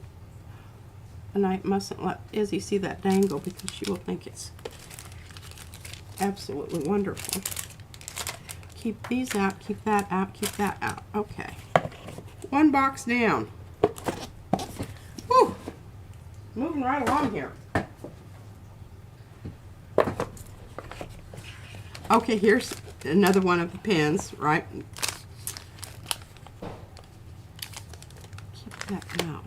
And I mustn't let Izzy see that dangle because she will think it's absolutely wonderful. Keep these out, keep that out, keep that out. Okay. One box down. Whew. Moving right along here. Okay, here's another one of the pens, right? Keep that out.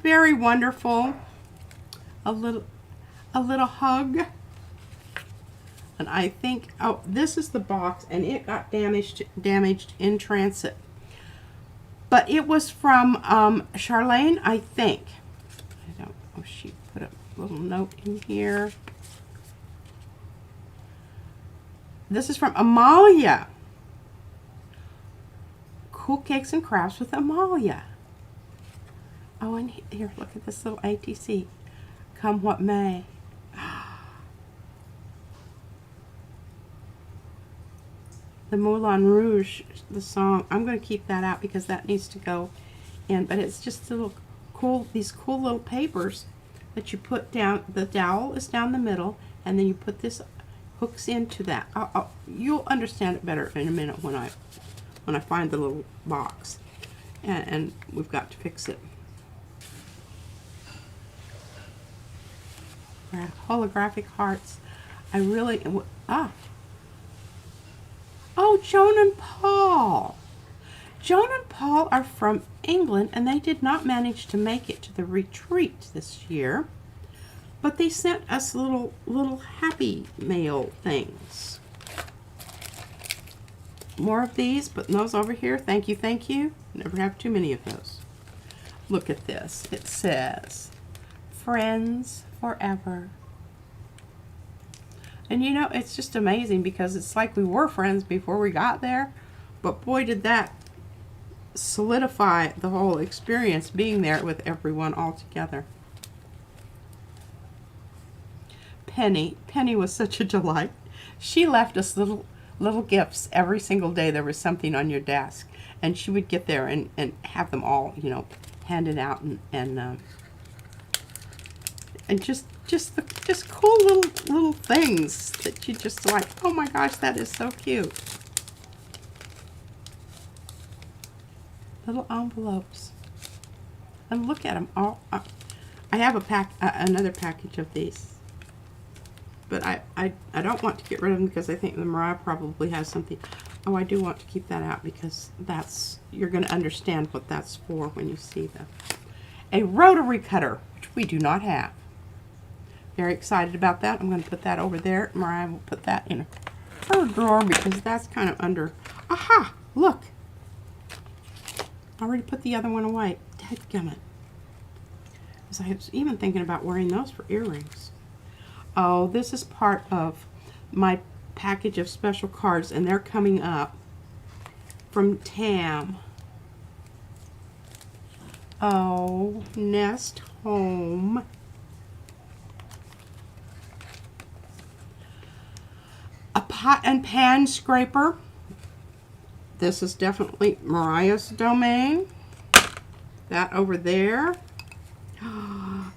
Very wonderful. A little hug. And I think, oh, this is the box, and it got damaged in transit. But it was from Charlene, I think. I don't know, she put a little note in here. This is from Amalia. Cool Cakes and Crafts with Amalia. Oh, and here, look at this little ATC. Come what may. The Moulin Rouge, the song. I'm going to keep that out because that needs to go in. But it's just little cool, these cool little papers that you put down, the dowel is down the middle, and then you put this hooks into that. You'll understand it better in a minute when I find the little box, and we've got to fix it. Holographic hearts. I really oh, Joan and Paul. Joan and Paul are from England, and they did not manage to make it to the retreat this year, but they sent us little happy mail things. More of these, putting those over here. Thank you, thank you. Never have too many of those. Look at this. It says, Friends Forever. And you know, it's just amazing because it's like we were friends before we got there, but boy, did that solidify the whole experience being there with everyone all together. Penny was such a delight. She left us little gifts every single day. There was something on your desk, and she would get there and have them all, you know, handed out, and just cool little things that you just like, oh my gosh, that is so cute. Little envelopes, and look at them all. I have another package of these, but I don't want to get rid of them because I think the Mariah probably has something. Oh, I do want to keep that out because you're going to understand what that's for when you see them. A rotary cutter, which we do not have. Very excited about that. I'm going to put that over there. Mariah will put that in her drawer because that's kind of under. Aha! Look. I already put the other one away. Dadgummit. Because I was even thinking about wearing those for earrings. Oh, this is part of my package of special cards, and they're coming up from Tam. Oh, Nest Home. A pot and pan scraper. This is definitely Mariah's domain. That over there.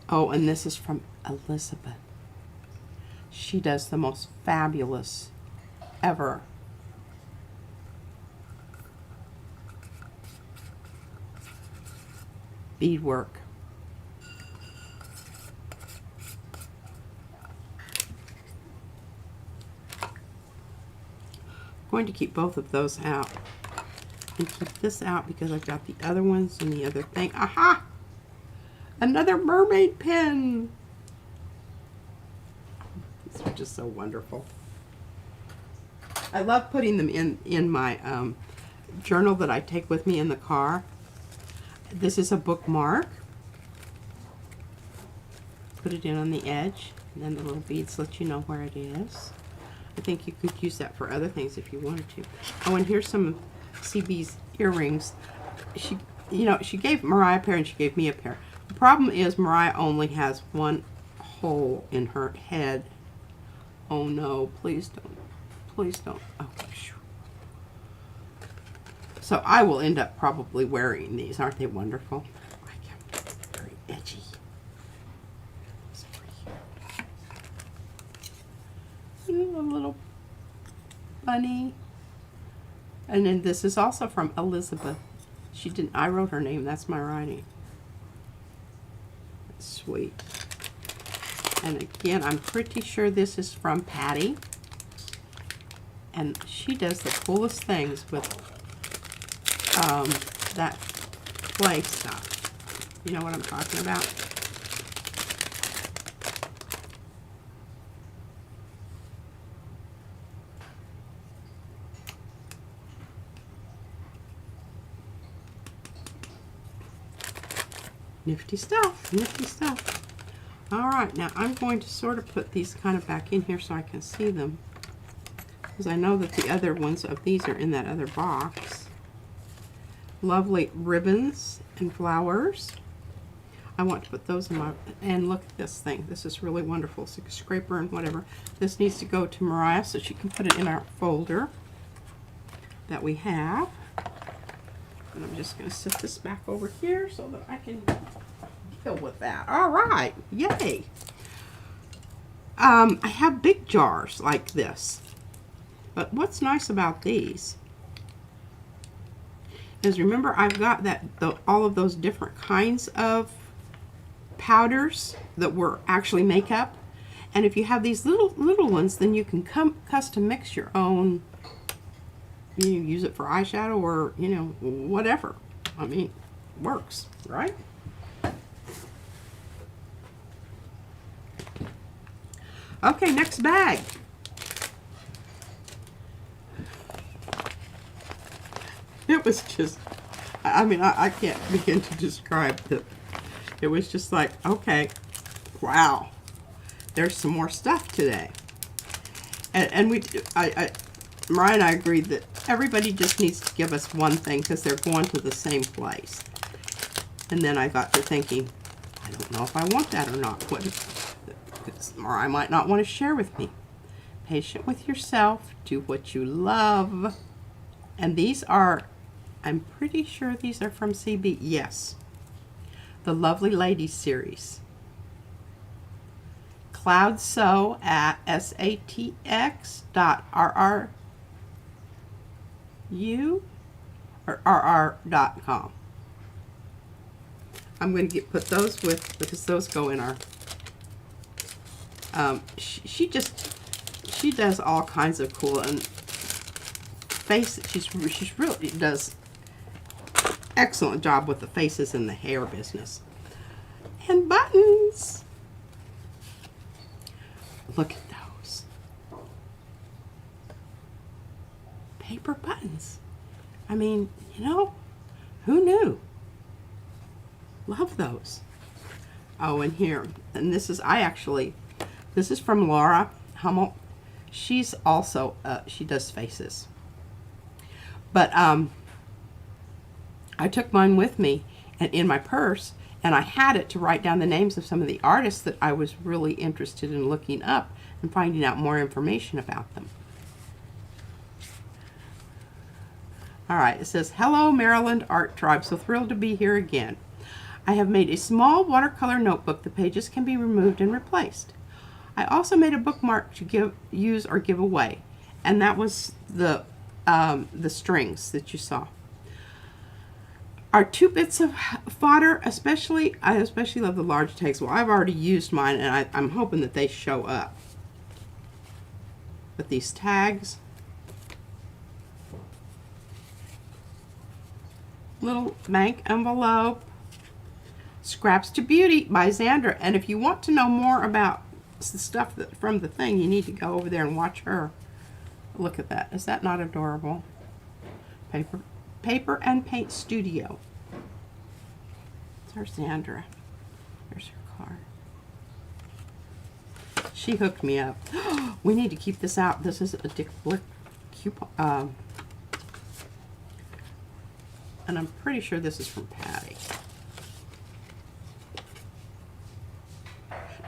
Oh, and this is from Elizabeth. She does the most fabulous ever beadwork. I'm going to keep both of those out and keep this out because I've got the other ones and the other thing. Aha! Another mermaid pen. These are just so wonderful. I love putting them in my journal that I take with me in the car. This is a bookmark. Put it in on the edge, and then the little beads let you know where it is. I think you could use that for other things if you wanted to. Oh, and here's some of CB's earrings. She gave Mariah a pair and she gave me a pair. The problem is Mariah only has one hole in her head. Oh no, please don't. Please don't. Oh, phew. So I will end up probably wearing these. Aren't they wonderful? I like them. Very edgy. A little bunny. And then this is also from Elizabeth. I wrote her name. That's my writing. Sweet. And again, I'm pretty sure this is from Patty. And she does the coolest things with that clay stuff. You know what I'm talking about? Nifty stuff, nifty stuff. All right, now I'm going to sort of put these kind of back in here so I can see them, because I know that the other ones of these are in that other box. Lovely ribbons and flowers. I want to put those in my, and look at this thing. This is really wonderful. It's like a scraper and whatever. This needs to go to Mariah so she can put it in our folder that we have. And I'm just going to set this back over here so that I can Fill with that. All right. Yay. I have big jars like this. But what's nice about these is, remember, I've got all of those different kinds of powders that were actually makeup. And if you have these little ones, then you can custom mix your own. You use it for eyeshadow or, you know, whatever. I mean, works, right? Okay, next bag. It was just, I mean, I can't begin to describe it. It was just like, okay, wow, there's some more stuff today. And Mariah and I agreed that everybody just needs to give us one thing because they're going to the same place. And then I got to thinking, I don't know if I want that or not. Because Mariah might not want to share with me. Patient with yourself. Do what you love. And these are, I'm pretty sure these are from CB. Yes. The Lovely Ladies series. Cloud Sew at satx.rru or rr.com. I'm going to put those with, because those go in our, she does all kinds of cool and she's really does excellent job with the faces and the hair business. And buttons. Look at those. Paper buttons. I mean, you know, who knew? Love those. Oh, and here, and this is, this is from Laura Hummel. She's also, she does faces. But I took mine with me and in my purse, and I had it to write down the names of some of the artists that I was really interested in looking up and finding out more information about them. All right, it says, hello, Maryland Art Tribe. So thrilled to be here again. I have made a small watercolor notebook. The pages can be removed and replaced. I also made a bookmark to use or give away. And that was the strings that you saw. Are 2 bits of fodder, I especially love the large tags. Well, I've already used mine, and I'm hoping that they show up. But these tags, little bank envelope, Scraps to Beauty by Xandra. And if you want to know more about the stuff from the thing, you need to go over there and watch her. Look at that. Is that not adorable? Paper and Paint Studio. There's Xandra. There's her card. She hooked me up. We need to keep this out. This is a Dick Blick coupon. And I'm pretty sure this is from Patty.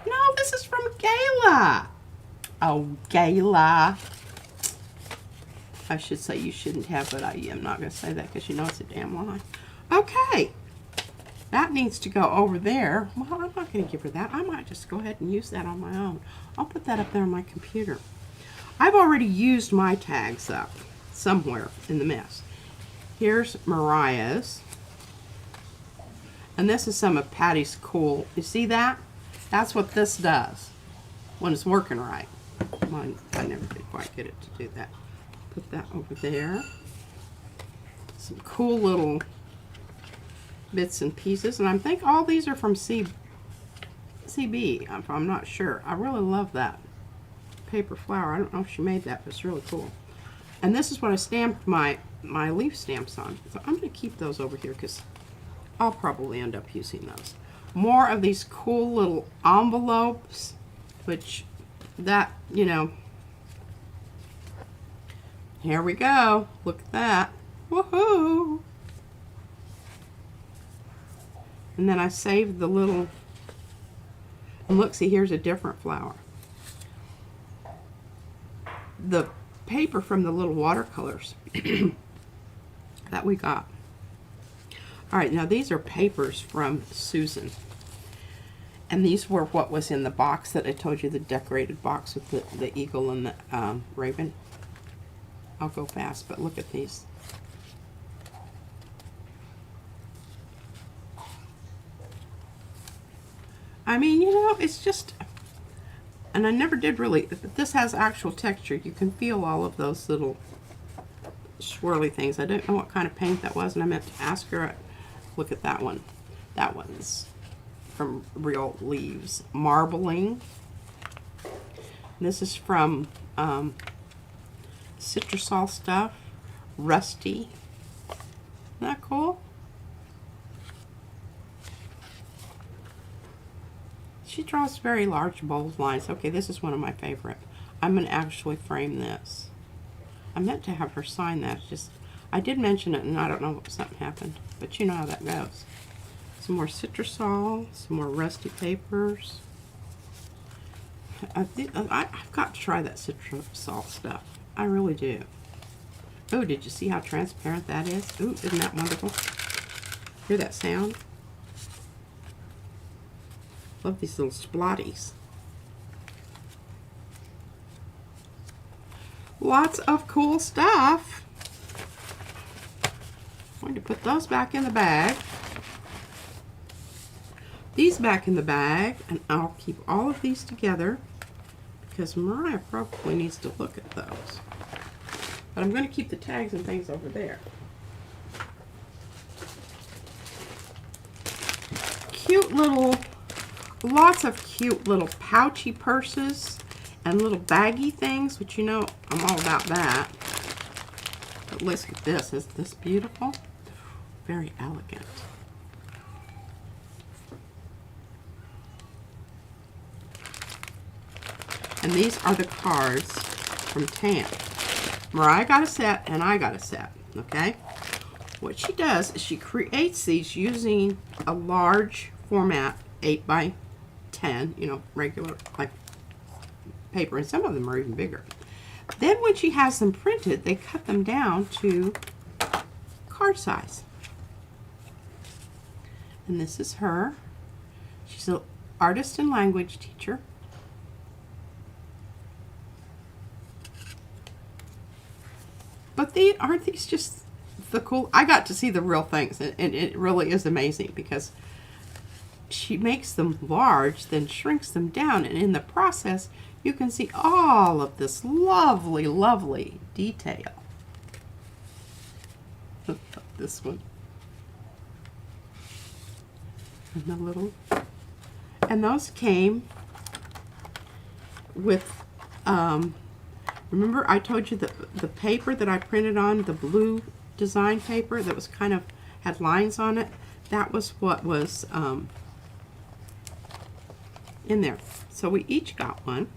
No, this is from Gayla. Oh, Gayla. I should say you shouldn't have, but I am not going to say that because you know it's a damn lie. Okay. That needs to go over there. Well, I'm not going to give her that. I might just go ahead and use that on my own. I'll put that up there on my computer. I've already used my tags up somewhere in the mess. Here's Mariah's. And this is some of Patty's cool. You see that? That's what this does when it's working right. Mine, I never did quite get it to do that. Put that over there. Some cool little bits and pieces. And I think all these are from CB. I'm not sure. I really love that paper flower. I don't know if she made that, but it's really cool. And this is what I stamped my leaf stamps on. So I'm going to keep those over here because I'll probably end up using those. More of these cool little envelopes, which that, you know, here we go. Look at that. Woohoo! And then I saved the little, and look, see, here's a different flower. The paper from the little watercolors that we got. All right, now these are papers from Susan. And these were what was in the box that I told you, the decorated box with the eagle and the raven. I'll go fast, but look at these. I mean, you know, it's just, and I never did really, this has actual texture. You can feel all of those little swirly things. I don't know what kind of paint that was, and I meant to ask her. Look at that one. That one's from Real Leaves. Marbling. This is from Citrusol Stuff. Rusty. Isn't that cool? She draws very large, bold lines. Okay, this is one of my favorite. I'm going to actually frame this. I meant to have her sign that. Just, I did mention it, and I don't know what something happened. But you know how that goes. Some more Citrusol, some more Rusty papers. I've got to try that Citrusol stuff. I really do. Oh, did you see how transparent that is? Ooh, isn't that wonderful? Hear that sound? Love these little splotties. Lots of cool stuff. I'm going to put those back in the bag. These back in the bag, and I'll keep all of these together because Mariah probably needs to look at those. But I'm going to keep the tags and things over there. Cute little, lots of cute little pouchy purses and little baggy things, which you know I'm all about that. But listen to this. Isn't this beautiful? Very elegant. And these are the cards from Tam. Mariah got a set and I got a set, okay? What she does is she creates these using a large format, 8 by 10, you know, regular like paper, and some of them are even bigger. Then when she has them printed, they cut them down to card size. And this is her. She's an artist and language teacher. But aren't these just the cool? I got to see the real things, and it really is amazing because she makes them large, then shrinks them down, and in the process, you can see all of this lovely, lovely detail. This one. And the little, and those came with, remember I told you the paper that I printed on, the blue design paper that was kind of, had lines on it? That was what was in there. So we each got one.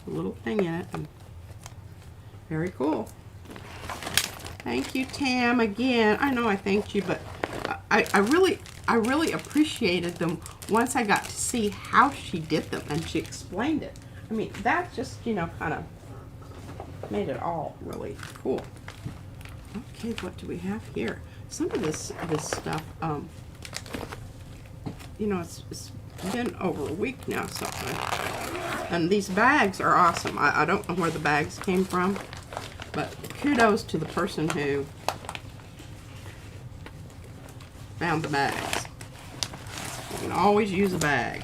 A little thing in it. And very cool. Thank you, Tam, again. I know I thanked you, but I really appreciated them once I got to see how she did them and she explained it. I mean, that just, you know, kind of made it all really cool. Okay, what do we have here? Some of this stuff, you know, it's been over a week now, so and these bags are awesome. I don't know where the bags came from, but kudos to the person who found the bags. You can always use a bag.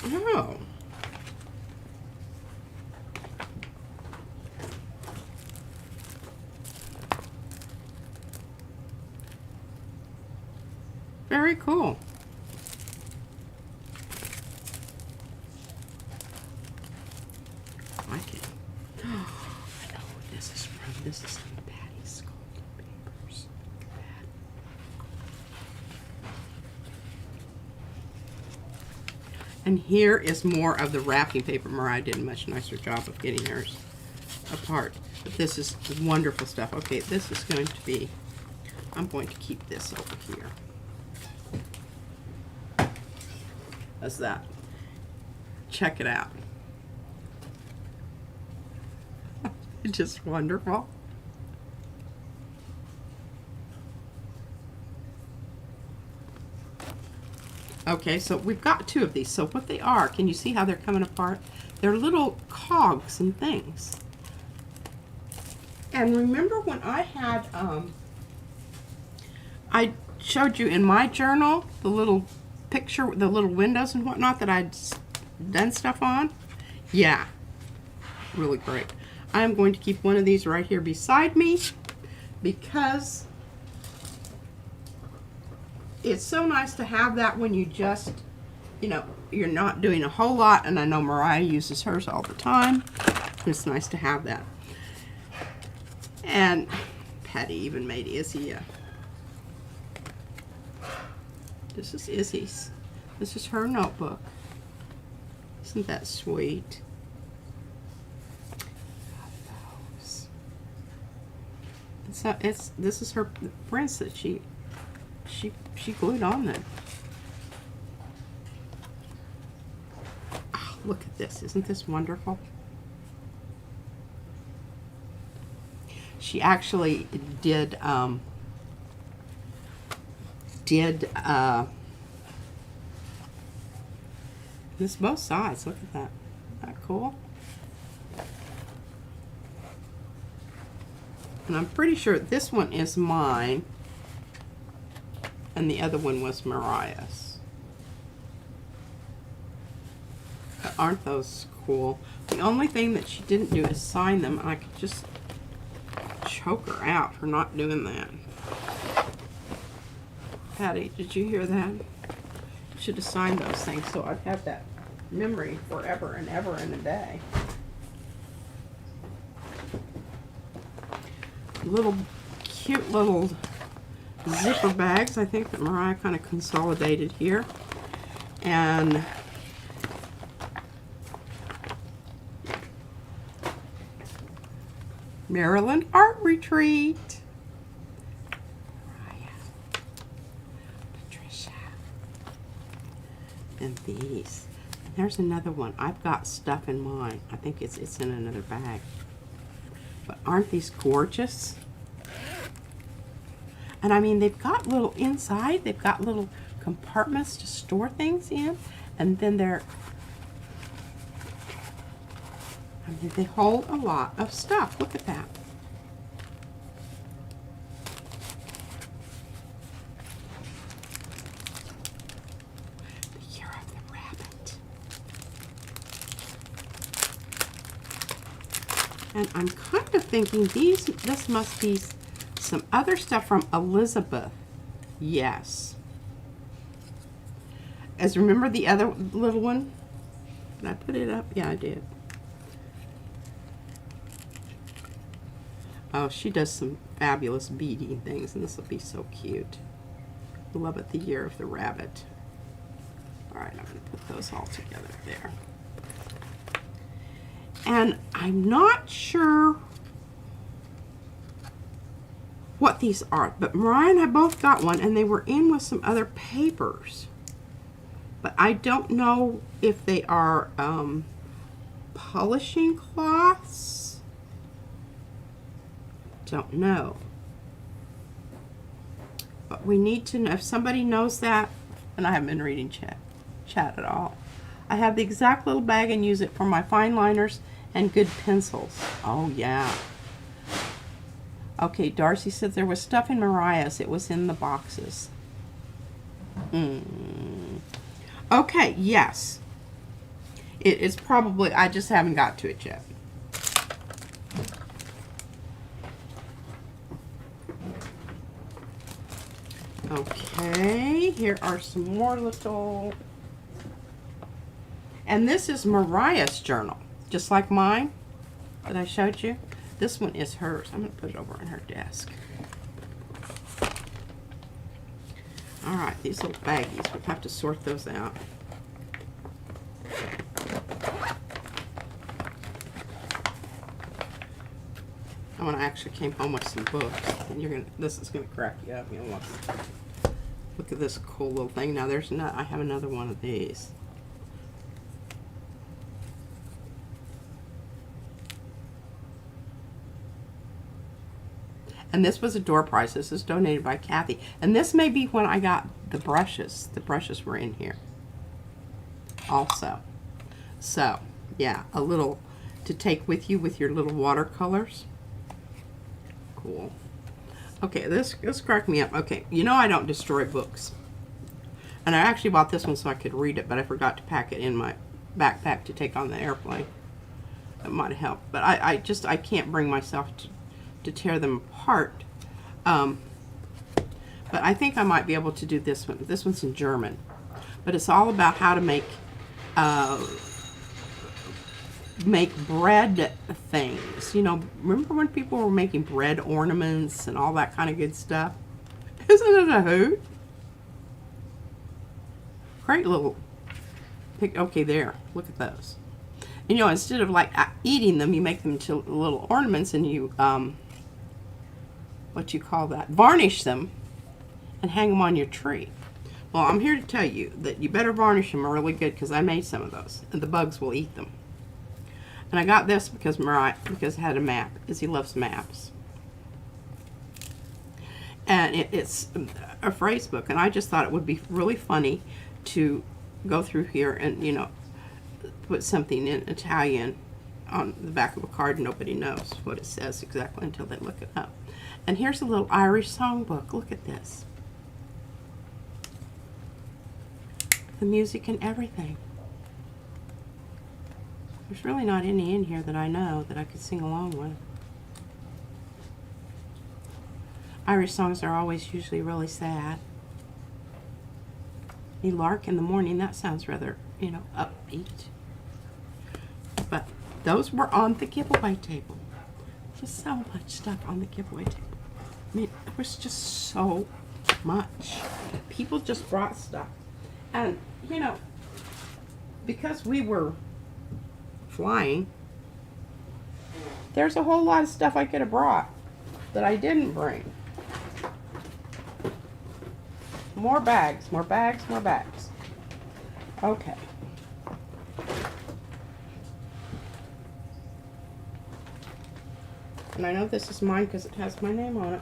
Oh. Very cool. I like it. Oh, I know what this is from. This is some Patty sculpted papers. Look at that. And here is more of the wrapping paper. Mariah did a much nicer job of getting hers apart. But this is wonderful stuff. Okay, this is going to be, I'm going to keep this over here. That's that. Check it out. It's just wonderful. Okay, so we've got 2 of these. So what they are, can you see how they're coming apart? They're little cogs and things. And remember when I had, I showed you in my journal the little picture, the little windows and whatnot that I'd done stuff on? Yeah, really great. I'm going to keep one of these right here beside me because it's so nice to have that when you just, you know, you're not doing a whole lot. And I know Mariah uses hers all the time. It's nice to have that. And Patty even made Izzy a, this is Izzy's. This is her notebook. Isn't that sweet? So this is her prints that she glued on there. Oh, look at this. Isn't this wonderful? She actually did this both sides. Look at that. Isn't that cool? And I'm pretty sure this one is mine and the other one was Mariah's. But aren't those cool? The only thing that she didn't do is sign them. I could just choke her out for not doing that. Patty, did you hear that? Should have signed those things so I'd have that memory forever and ever and a day. Little cute little zipper bags, I think that Mariah kind of consolidated here. And Maryland Art Retreat. Mariah, Patricia, and these. And there's another one. I've got stuff in mine. I think it's in another bag. But aren't these gorgeous? And I mean, they've got little inside, they've got little compartments to store things in, and then they hold a lot of stuff. Look at that. The Year of the Rabbit. And I'm kind of thinking this must be some other stuff from Elizabeth. Yes. As remember the other little one? Did I put it up? Yeah, I did. Oh, she does some fabulous beading things, and this will be so cute. Love it, the Year of the Rabbit. All right, I'm going to put those all together there. And I'm not sure what these are, but Mariah and I both got one, and they were in with some other papers. But I don't know if they are polishing cloths. Don't know. But we need to know, if somebody knows that, and I haven't been reading chat at all. I have the exact little bag and use it for my fine liners and good pencils. Oh yeah. Okay, Darcy said there was stuff in Mariah's. It was in the boxes. Okay, yes. It's probably, I just haven't got to it yet. Okay, here are some more little, and this is Mariah's journal, just like mine that I showed you. This one is hers. I'm going to put it over on her desk. All right, these little baggies, we'll have to sort those out. And when I actually came home with some books, and this is gonna crack you up. You'll look at this cool little thing. Now I have another one of these. And this was a door prize. This is donated by Kathy. And this may be when I got the brushes. The brushes were in here also. So, yeah, a little to take with you with your little watercolors. Cool. Okay, this cracked me up. Okay, you know I don't destroy books. And I actually bought this one so I could read it, but I forgot to pack it in my backpack to take on the airplane. That might have helped. But I can't bring myself to tear them apart. But I think I might be able to do this one. This one's in German. But it's all about how to make bread things. You know, remember when people were making bread ornaments and all that kind of good stuff? Isn't it a hoot? Great little pic. Okay, there. Look at those. And, you know, instead of like eating them, you make them into little ornaments, and you what you call that? Varnish them and hang them on your tree. Well, I'm here to tell you that you better varnish them really good, because I made some of those, and the bugs will eat them. And I got this because it had a map, because he loves maps. And it's a phrase book, and I just thought it would be really funny to go through here and, you know, put something in Italian on the back of a card, and nobody knows what it says exactly until they look it up. And here's a little Irish songbook. Look at this. The music and everything. There's really not any in here that I know that I could sing along with. Irish songs are always usually really sad. A lark in the morning, that sounds rather, you know, upbeat. But those were on the giveaway table. Just so much stuff on the giveaway table. I mean, it was just so much. People just brought stuff. And, you know, because we were flying, there's a whole lot of stuff I could have brought that I didn't bring. More bags, more bags, more bags. Okay. And I know this is mine because it has my name on it.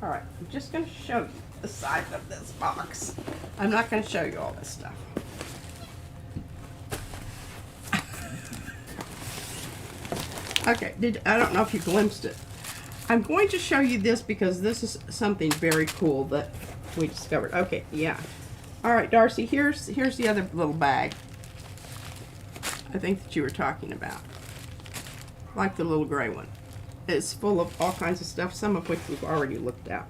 Alright, I'm just going to show you the size of this box. I'm not going to show you all this stuff. Okay, I don't know if you glimpsed it. I'm going to show you this because this is something very cool that we discovered. Okay, yeah. Alright, Darcy, here's the other little bag I think that you were talking about. Like the little gray one. It's full of all kinds of stuff, some of which we've already looked at.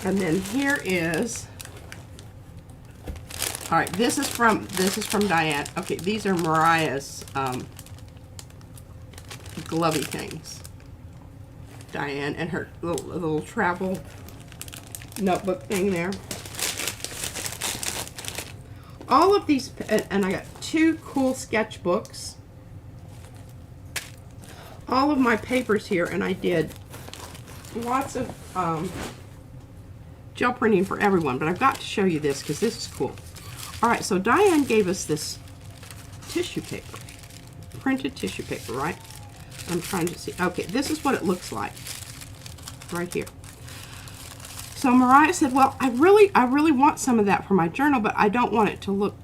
And then here is, all right, this is from Diane. Okay, these are Mariah's glovey things. Diane and her little travel notebook thing there. All of these, and I got 2 cool sketchbooks. All of my papers here, and I did lots of gel printing for everyone, but I've got to show you this because this is cool. Alright, so Diane gave us this tissue paper, printed tissue paper, right? I'm trying to see. Okay, this is what it looks like right here. So Mariah said, well, I really want some of that for my journal, but I don't want it to look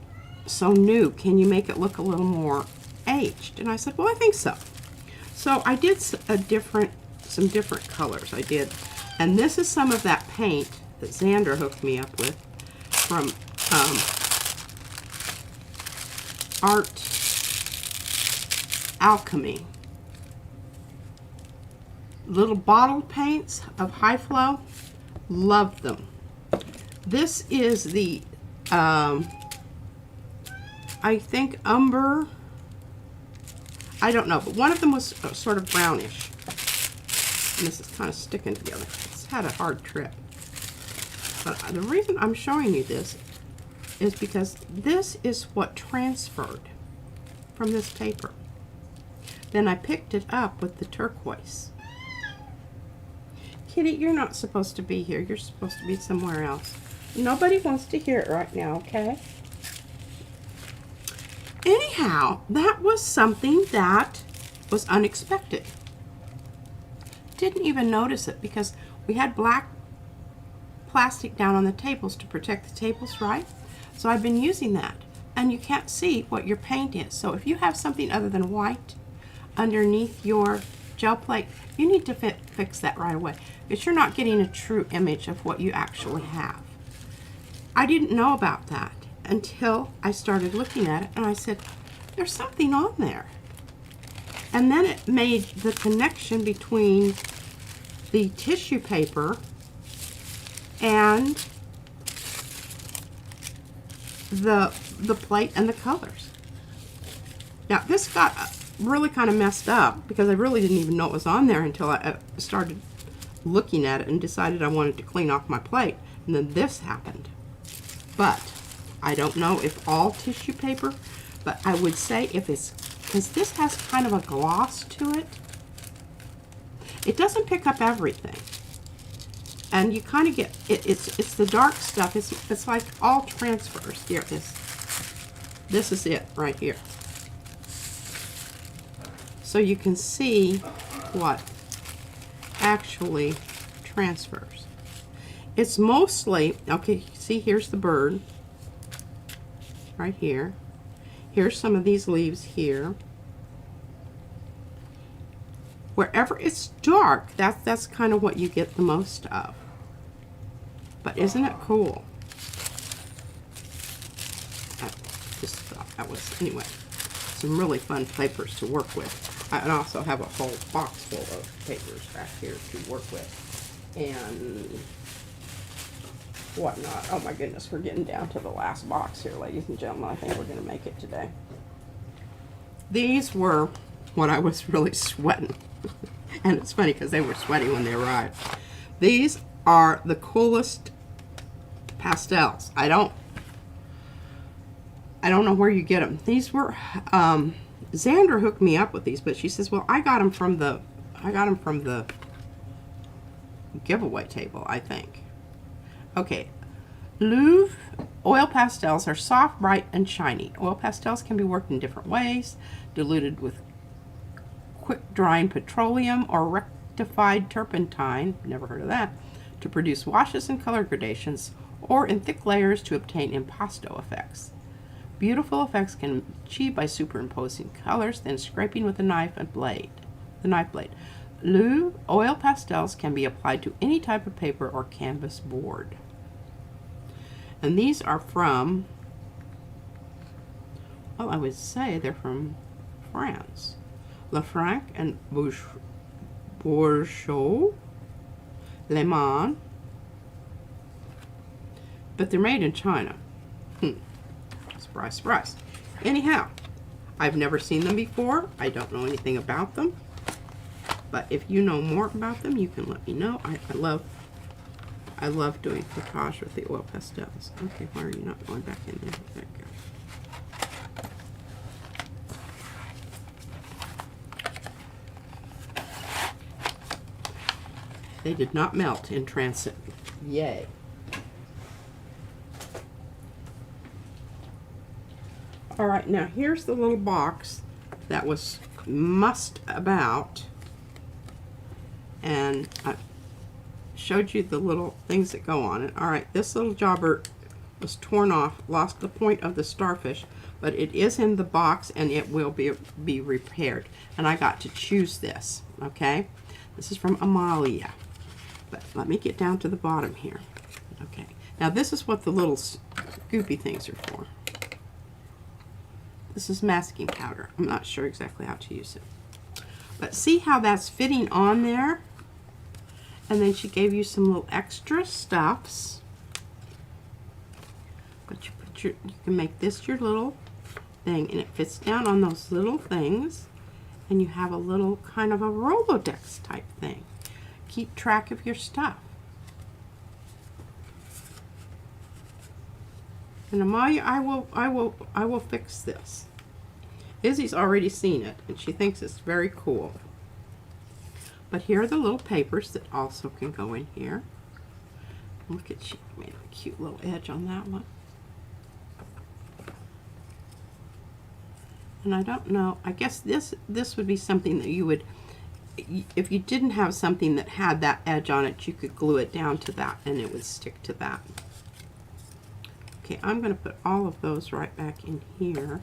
so new. Can you make it look a little more aged? And I said, well, I think so. So I did some different colors. I did, and this is some of that paint that Xander hooked me up with from Art Alchemy. Little bottle paints of high flow. Love them. This is the I think umber. I don't know, but one of them was sort of brownish. And this is kind of sticking together. It's had a hard trip. But the reason I'm showing you this is because this is what transferred from this paper. Then I picked it up with the turquoise. Kitty, you're not supposed to be here. You're supposed to be somewhere else. Nobody wants to hear it right now, okay? anyhow, that was something that was unexpected. Didn't even notice it because we had black plastic down on the tables to protect the tables, right? So I've been using that, and you can't see what your paint is. So if you have something other than white underneath your gel plate, you need to fix that right away, because you're not getting a true image of what you actually have. I didn't know about that until I started looking at it, and I said, there's something on there. And then it made the connection between the tissue paper and the plate and the colors. Now this got really kind of messed up because I really didn't even know it was on there until I started looking at it and decided I wanted to clean off my plate, and then this happened. But I don't know if all tissue paper, but I would say if it's, because this has kind of a gloss to it, it doesn't pick up everything. And you kind of get, it's the dark stuff, it's like all transfers. Here, this is it right here. So you can see what actually transfers. It's mostly, okay, see here's the bird, right here. Here's some of these leaves here. Wherever it's dark, that's kind of what you get the most of. But isn't it cool? I just thought that was, anyway, some really fun papers to work with. I also have a whole box full of papers back here to work with. And whatnot. Oh my goodness, we're getting down to the last box here, ladies and gentlemen. I think we're going to make it today. These were what I was really sweating. And it's funny because they were sweaty when they arrived. These are the coolest pastels. I don't know where you get them. These were Xandra hooked me up with these, but she says, well, I got them from the giveaway table, I think. Okay, Louvre oil pastels are soft, bright, and shiny. Oil pastels can be worked in different ways, diluted with quick drying petroleum or rectified turpentine, never heard of that, to produce washes and color gradations, or in thick layers to obtain impasto effects. Beautiful effects can be achieved by superimposing colors, then scraping with a knife and blade. Louvre oil pastels can be applied to any type of paper or canvas board. And these are from, well, I would say they're from France. Lafranc and Bourgeois, Le Mans, but they're made in China. Surprise, surprise. Anyhow, I've never seen them before. I don't know anything about them. But if you know more about them, you can let me know. I love doing focage with the oil pastels. Okay, why are you not going back in there? There you go. They did not melt in transit. Yay. All right, now here's the little box that was mussed about, and I showed you the little things that go on it. All right, this little jobber was torn off, lost the point of the starfish, but it is in the box and it will be repaired. And I got to choose this, okay? This is from Amalia. But let me get down to the bottom here. Okay, now this is what the little scoopy things are for. This is masking powder. I'm not sure exactly how to use it. But see how that's fitting on there? And then she gave you some little extra stuffs. But you can make this your little thing, and it fits down on those little things. And you have a little kind of a Rolodex type thing. Keep track of your stuff. And Amalia, I will fix this. Izzy's already seen it, and she thinks it's very cool. But here are the little papers that also can go in here. Look at, she made a cute little edge on that one. And I don't know, I guess this would be something that you would, if you didn't have something that had that edge on it, you could glue it down to that and it would stick to that. Okay, I'm going to put all of those right back in here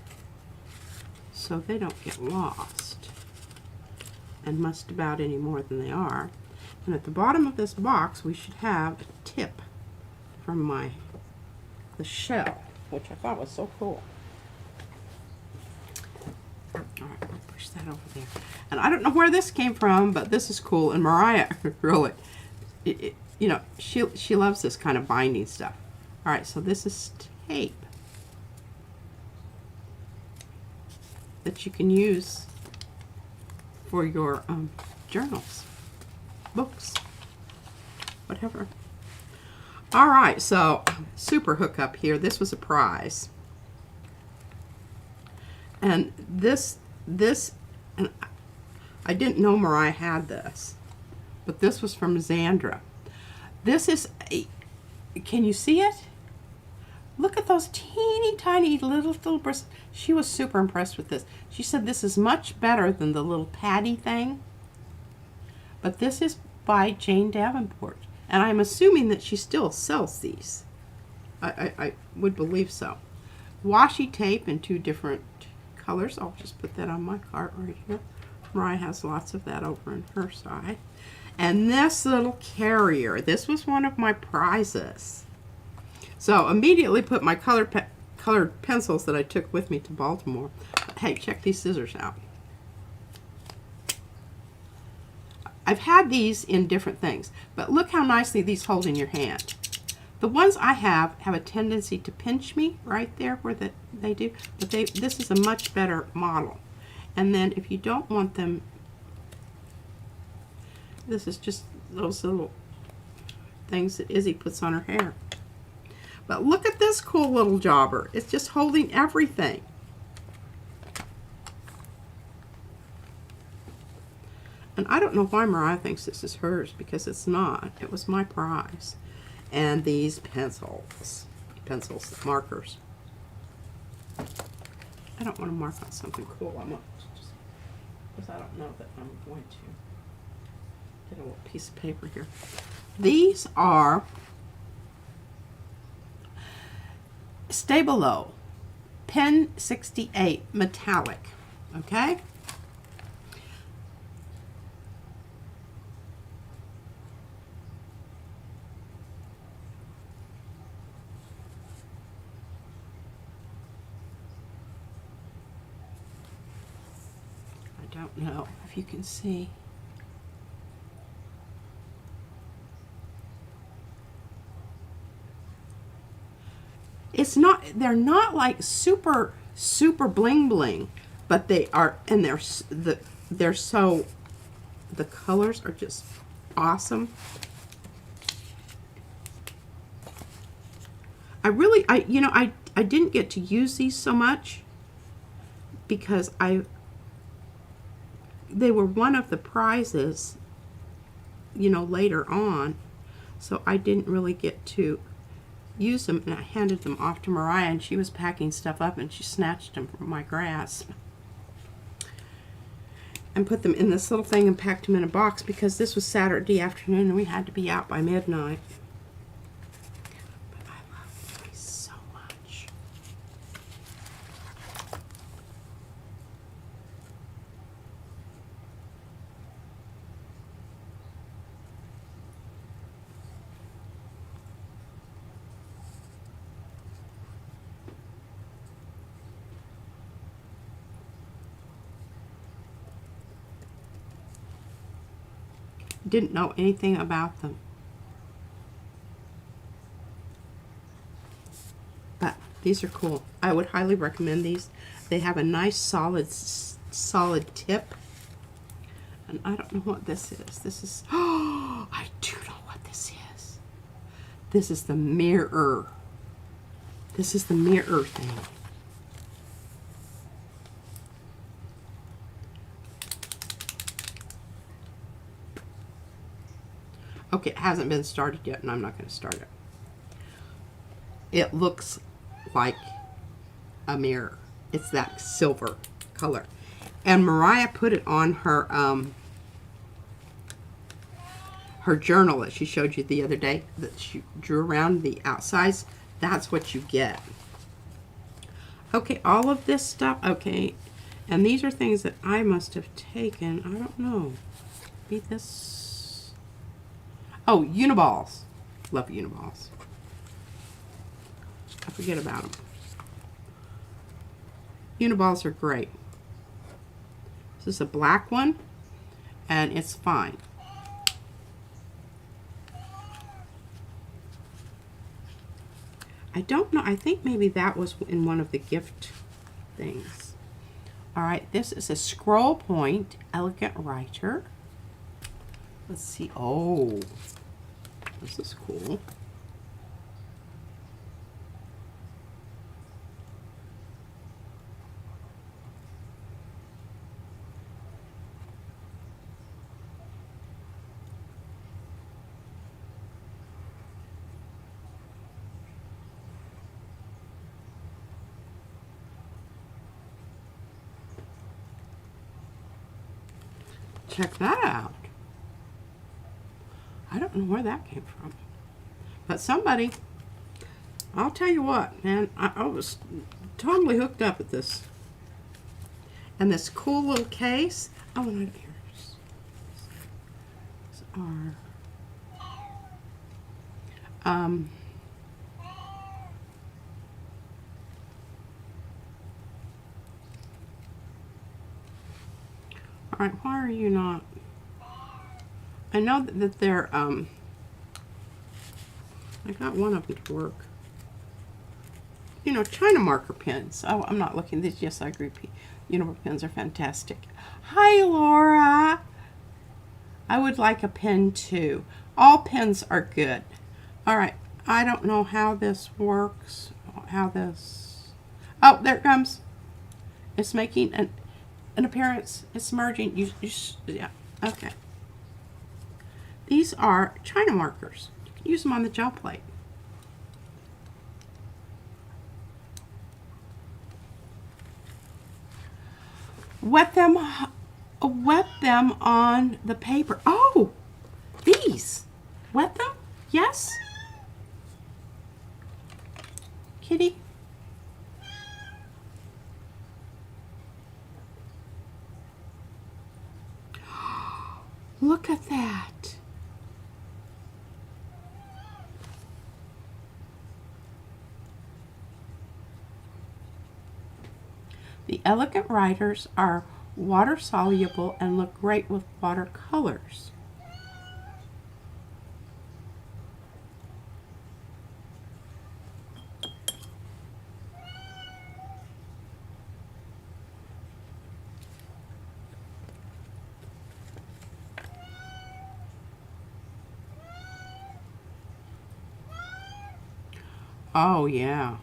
so they don't get lost and mussed about any more than they are. And at the bottom of this box, we should have a tip from the shell, which I thought was so cool. All right, I'll push that over there. And I don't know where this came from, but this is cool. And Mariah, really, you know, she loves this kind of binding stuff. All right, so this is tape that you can use for your journals, books, whatever. All right, so super hookup here. This was a prize. And this, and I didn't know Mariah had this, but this was from Xandra. This is can you see it? Look at those teeny tiny little bristles. She was super impressed with this. She said this is much better than the little patty thing. But this is by Jane Davenport. And I'm assuming that she still sells these. I would believe so. Washi tape in 2 different colors. I'll just put that on my cart right here. Mariah has lots of that over on her side. And this little carrier. This was one of my prizes. So immediately put my colored pencils that I took with me to Baltimore. Hey, check these scissors out. I've had these in different things, but look how nicely these hold in your hand. The ones I have a tendency to pinch me right there where they do, but this is a much better model. And then if you don't want them, this is just those little things that Izzy puts on her hair. But look at this cool little jobber. It's just holding everything. And I don't know why Mariah thinks this is hers, because it's not. It was my prize. And these pencils, markers. I don't want to mark on something cool. I'm not, just because I don't know that I'm going to get a little piece of paper here. These are Stabilo Pen 68 metallic. Okay. I don't know if you can see. It's not, they're not like super bling bling, but they are, and they're so, the colors are just awesome. I didn't get to use these so much because they were one of the prizes, later on, so I didn't really get to use them, and I handed them off to Mariah, and she was packing stuff up, and she snatched them from my grasp and put them in this little thing and packed them in a box because this was Saturday afternoon and we had to be out by midnight. But I love these so much. Didn't know anything about them, but these are cool. I would highly recommend these. They have a nice solid tip, and I don't know what this is. This is, oh, I do know what this is. This is the mirror. This is the mirror thing. Okay, it hasn't been started yet, and I'm not going to start it. It looks like a mirror. It's that silver watercolor. And Mariah put it on her her journal that she showed you the other day that she drew around the outsides. That's what you get. Okay, all of this stuff, okay, and these are things that I must have taken. I don't know. Be this. Oh, Uniballs. Love Uniballs. I forget about them. Uniballs are great. This is a black one, and it's fine. I don't know. I think maybe that was in one of the gift things. All right, this is a scroll point elegant writer. Let's see. Oh, this is cool. Check that out. I don't know where that came from. But somebody, I'll tell you what, man, I was totally hooked up at this. And this cool little case. Oh, no, here's. These are, all right, why are you not? I know that they're, I got one of them to work. You know, China marker pens. Oh, I'm not looking. These, yes, I agree. Unimark pens are fantastic. Hi, Laura. I would like a pen too. All pens are good. All right. I don't know how this works. How this. Oh, there it comes. It's making an appearance. It's merging. Yeah. Okay. These are China markers. You can use them on the gel plate. Wet them on the paper. Oh, these. Wet them? Yes. Kitty. Look at that. The elegant writers are water soluble and look great with watercolors. Oh, yeah.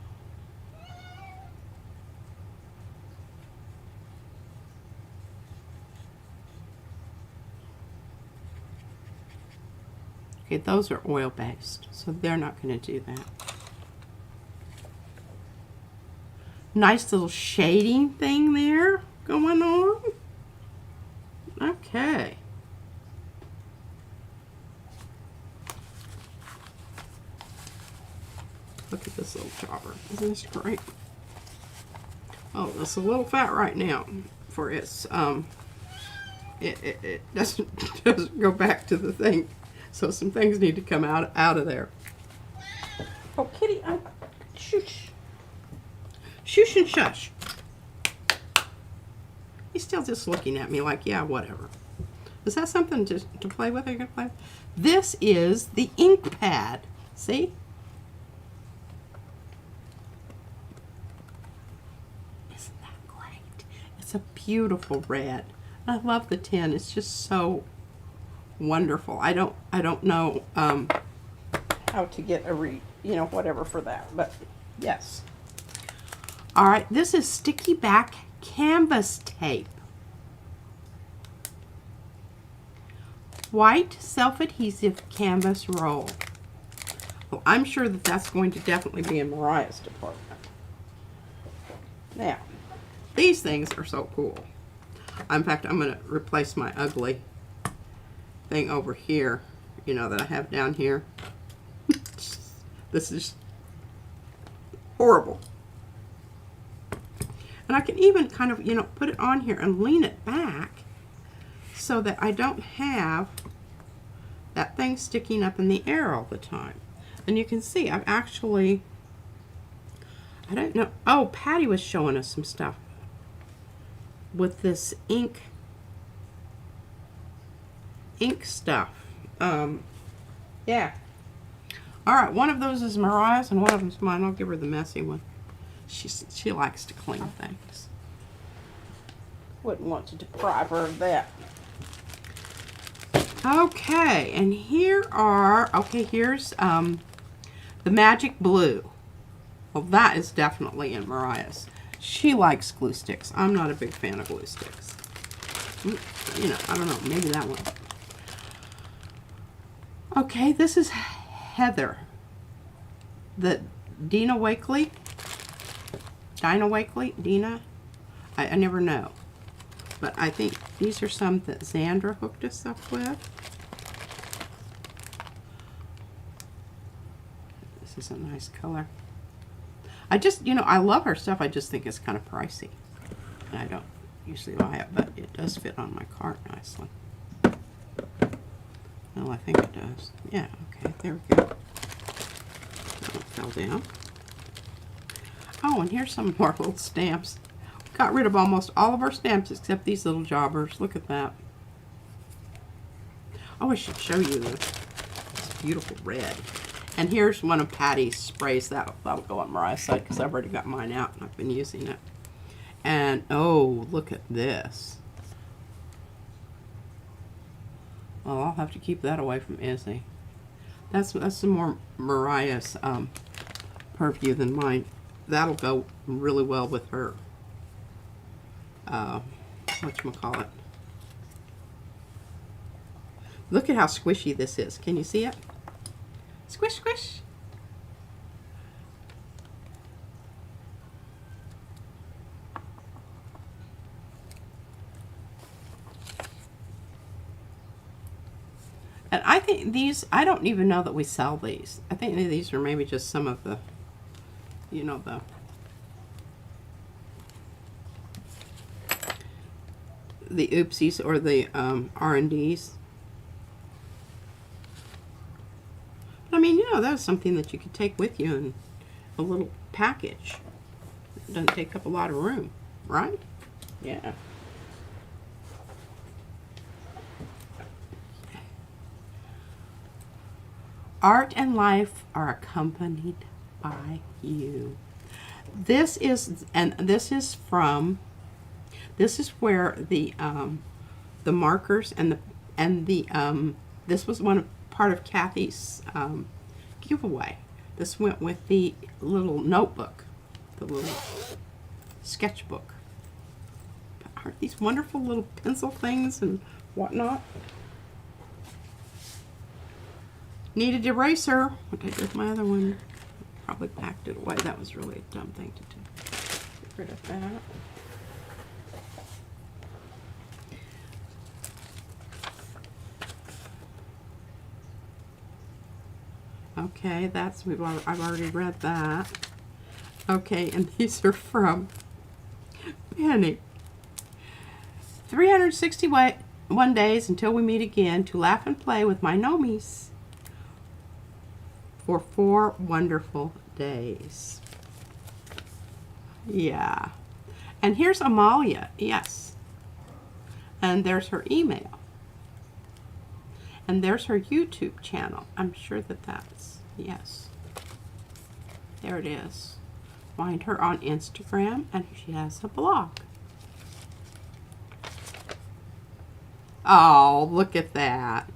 Okay, those are oil-based, so they're not going to do that. Nice little shading thing there going on. Okay. Look at this little chopper. Isn't this great? Oh, it's a little fat right now for its, it doesn't go back to the thing. So some things need to come out of there. Oh, Kitty, shush. Shush and shush. He's still just looking at me like, yeah, whatever. Is that something to play with? Are you going to play with? This is the ink pad. See? Isn't that great? It's a beautiful red. I love the tin. It's just so wonderful. I don't know how to get a whatever for that, but yes. All right, this is sticky back canvas tape. White self-adhesive canvas roll. Well, I'm sure that that's going to definitely be in Mariah's department. Now, These things are so cool. In fact, I'm going to replace my ugly thing over here, you know, that I have down here. This is horrible. And I can even kind of, you know, put it on here and lean it back so that I don't have that thing sticking up in the air all the time. And you can see I've actually, I don't know, oh, Patty was showing us some stuff with this ink stuff. Yeah. All right, one of those is Mariah's and one of them's mine. I'll give her the messy one. She likes to clean things. Wouldn't want to deprive her of that. Okay, and here are, okay, here's the Magic Blue. Well, that is definitely in Mariah's. She likes glue sticks. I'm not a big fan of glue sticks. You know, I don't know, maybe that one. Okay, this is Heather. The Dina Wakely. Dina? I never know. But I think these are some that Xandra hooked us up with. This is a nice color. I just, you know, I love her stuff. I just think it's kind of pricey. And I don't usually buy it, but it does fit on my cart nicely. Well, I think it does. Yeah, okay, there we go. That one fell down. Oh, and here's some more little stamps. Got rid of almost all of our stamps except these little jobbers. Look at that. Oh, I should show you this beautiful red. And here's one of Patty's sprays. That'll go on Mariah's side because I've already got mine out and I've been using it. And oh, look at this. Well, I'll have to keep that away from Izzy. That's some more Mariah's purview than mine. That'll go really well with her. Whatchamacallit. Look at how squishy this is. Can you see it? Squish, squish. And I think these, I don't even know that we sell these. I think these are maybe just some of the, you know, the oopsies or the R&Ds. I mean, you know, that's something that you could take with you in a little package. It doesn't take up a lot of room, right? Yeah. Art and life are accompanied by you. This is, and this is from, this is where the markers and the this was part of Kathy's giveaway. This went with the little notebook, the little sketchbook. But aren't these wonderful little pencil things and whatnot? Needed eraser. What did I do with my other one? Probably packed it away. That was really a dumb thing to do. Get rid of that. Okay, I've already read that. Okay, and these are from Penny. 361 days until we meet again to laugh and play with my nomies for 4 wonderful days. Yeah. And here's Amalia, yes. And there's her email. And there's her YouTube channel. I'm sure that that's, yes. There it is. Find her on Instagram, and she has a blog. Oh, look at that.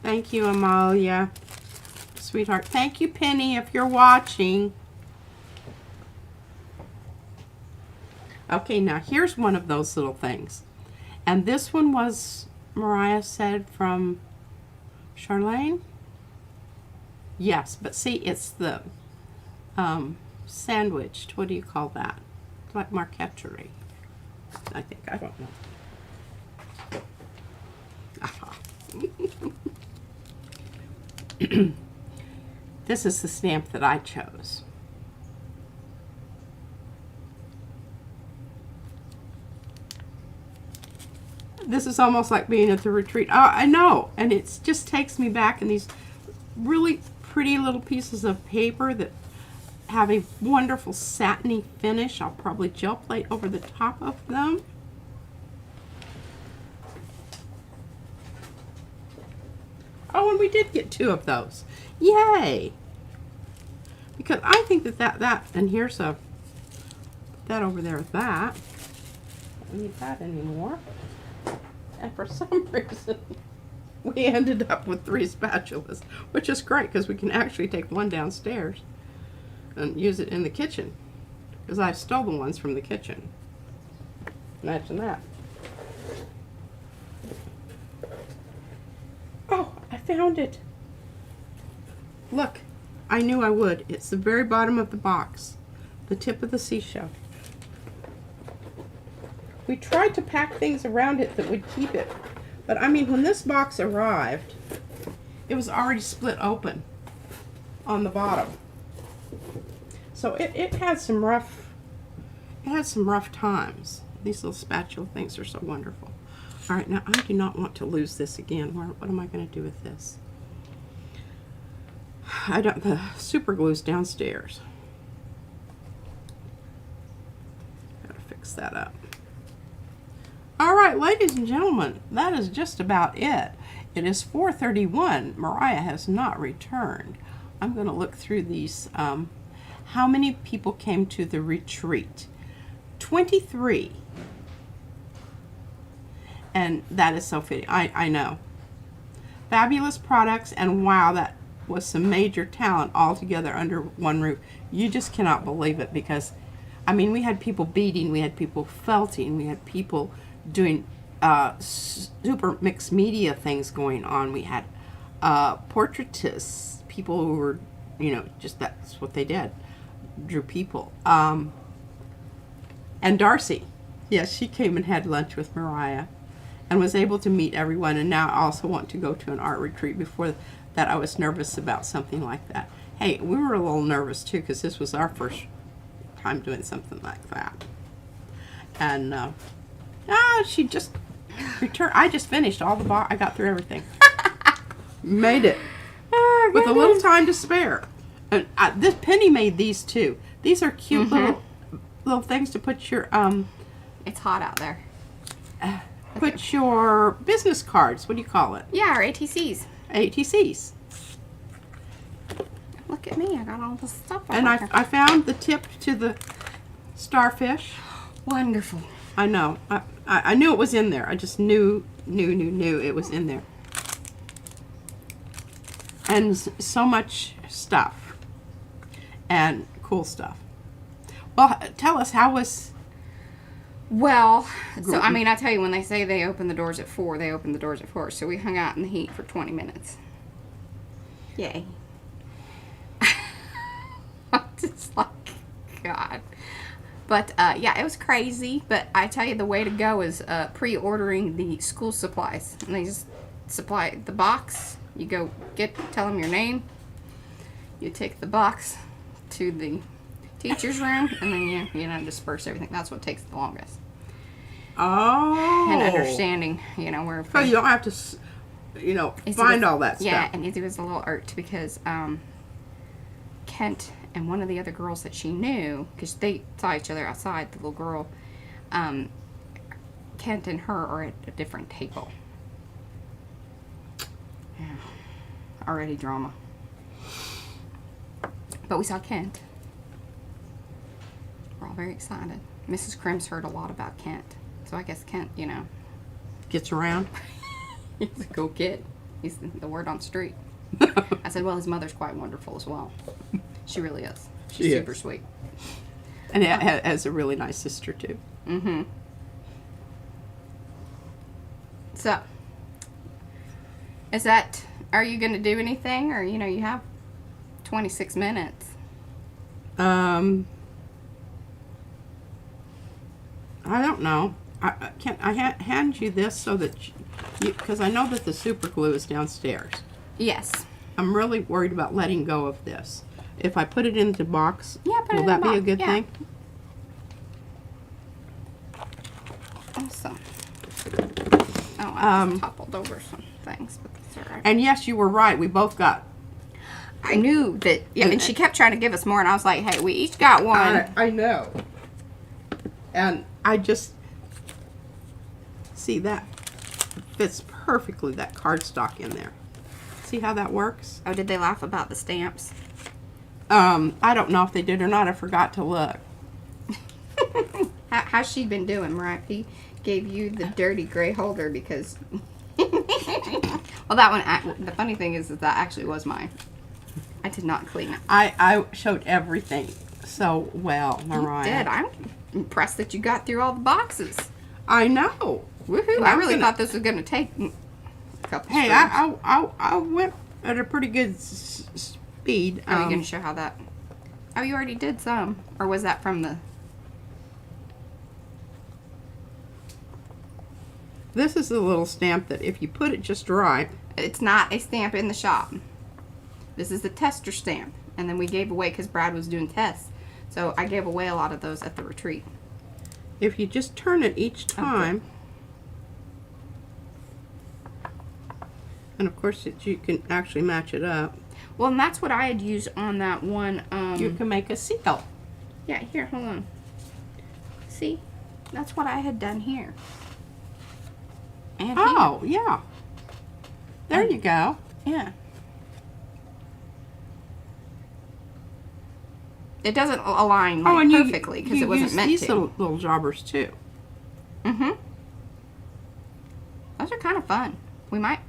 Thank you, Amalia. Sweetheart. Thank you, Penny, if you're watching. Okay, now here's one of those little things. And this one was, Mariah said, from Charlene? Yes, but see, it's the sandwiched. What do you call that? It's like marqueterie. I think. I don't know. This is the stamp that I chose. This is almost like being at the retreat. Oh, I know. And it just takes me back in these really pretty little pieces of paper that have a wonderful satiny finish. I'll probably gel plate over the top of them. Oh, and we did get 2 of those. Yay! Because I think that and here's that over there with that. I don't need that anymore. And for some reason, we ended up with 3 spatulas, which is great because we can actually take one downstairs and use it in the kitchen. Because I stole the ones from the kitchen. Imagine that. Oh, I found it. Look, I knew I would. It's the very bottom of the box. The tip of the seashell. We tried to pack things around it that would keep it. But I mean, when this box arrived, it was already split open on the bottom. So it had some rough times. These little spatula things are so wonderful. All right, now I do not want to lose this again. What am I going to do with this? The super glue's downstairs. Gotta fix that up. All right, ladies and gentlemen, that is just about it. It is 4:31. Mariah has not returned. I'm going to look through these. How many people came to the retreat? 23. And that is so fitting. I know. Fabulous products, and wow, that was some major talent all together under one roof. You just cannot believe it because, I mean, we had people beading, we had people felting, we had people doing super mixed media things going on. We had portraitists, people who were, just that's what they did, drew people. And Darcy, yes, she came and had lunch with Mariah and was able to meet everyone, and now I also want to go to an art retreat. Before that, I was nervous about something like that. Hey, we were a little nervous too because this was our first time doing something like that. And she just returned. I just finished all the I got through everything. Made it with a little time to spare. And this Penny made these too. These are cute little things to put your It's hot out there. Put your business cards. What do you call it? Yeah, our ATCs. ATCs. Look at me. I got all the stuff. And I found the tip to the starfish. Wonderful. I know. I knew it was in there. I just knew it was in there. And so much stuff. And cool stuff. Well, tell us, how was... Well, so I mean, I tell you, when they say they open the doors at 4, they open the doors at 4. So we hung out in the heat for 20 minutes. Yay. Just like, God. But, yeah, it was crazy. But I tell you, the way to go is pre-ordering the school supplies. And they just supply the box. You go tell them your name. You take the box to the teacher's room, and then you disperse everything. That's what takes the longest. Oh. And understanding, where. So you don't have to, find all that stuff. Yeah, and it was a little irked because Kent and one of the other girls that she knew, because they saw each other outside, the little girl, Kent and her are at a different table. Yeah. Already drama. But we saw Kent. We're all very excited. Mrs. Krim's heard a lot about Kent. So I guess Kent, Gets around. He's a cool kid. He's the word on the street. I said, well, his mother's quite wonderful as well. She really is. She's super sweet. And has a really nice sister, too. Mm-hmm. So, is that Are you going to do anything? Or, you know, you have 26 minutes. I don't know. Can I hand you this so that because I know that the super glue is downstairs. Yes. I'm really worried about letting go of this. If I put it in the box, Yeah, put it will in that the be a box. good Yeah. thing? Awesome. Oh, I just toppled over some things, but that's all right. And yes, you were right. We both got. I knew that, yeah, and she kept trying to give us more, and I was like, hey, we each got one. I know. And I just see that fits perfectly, that cardstock in there. See how that works? Oh, did they laugh about the stamps? I don't know if they did or not. I forgot to look. How's she been doing, Mariah P? Gave you the dirty gray holder because... well, that one, the funny thing is that actually was mine. I did not clean it. I showed everything so well, Mariah. You did. I'm impressed that you got through all the boxes. I know. Woohoo! I really thought this was going to take a couple. Hey, strings. I went at a pretty good speed. Are you going to show how that? Oh, you already did some, or was that from the? This is a little stamp that if you put it just right. It's not a stamp in the shop. This is the tester stamp, and then we gave away because Brad was doing tests. So I gave away a lot of those at the retreat. If you just turn it each time, and of course you can actually match it up. Well, and that's what I had used on that one. You can make a seal. Yeah, here, hold on. See? That's what I had done here. And oh, yeah. There you go. Yeah. It doesn't align like, perfectly because it wasn't meant these to. little jobbers too. Mm-hmm. Those are kind of fun. We might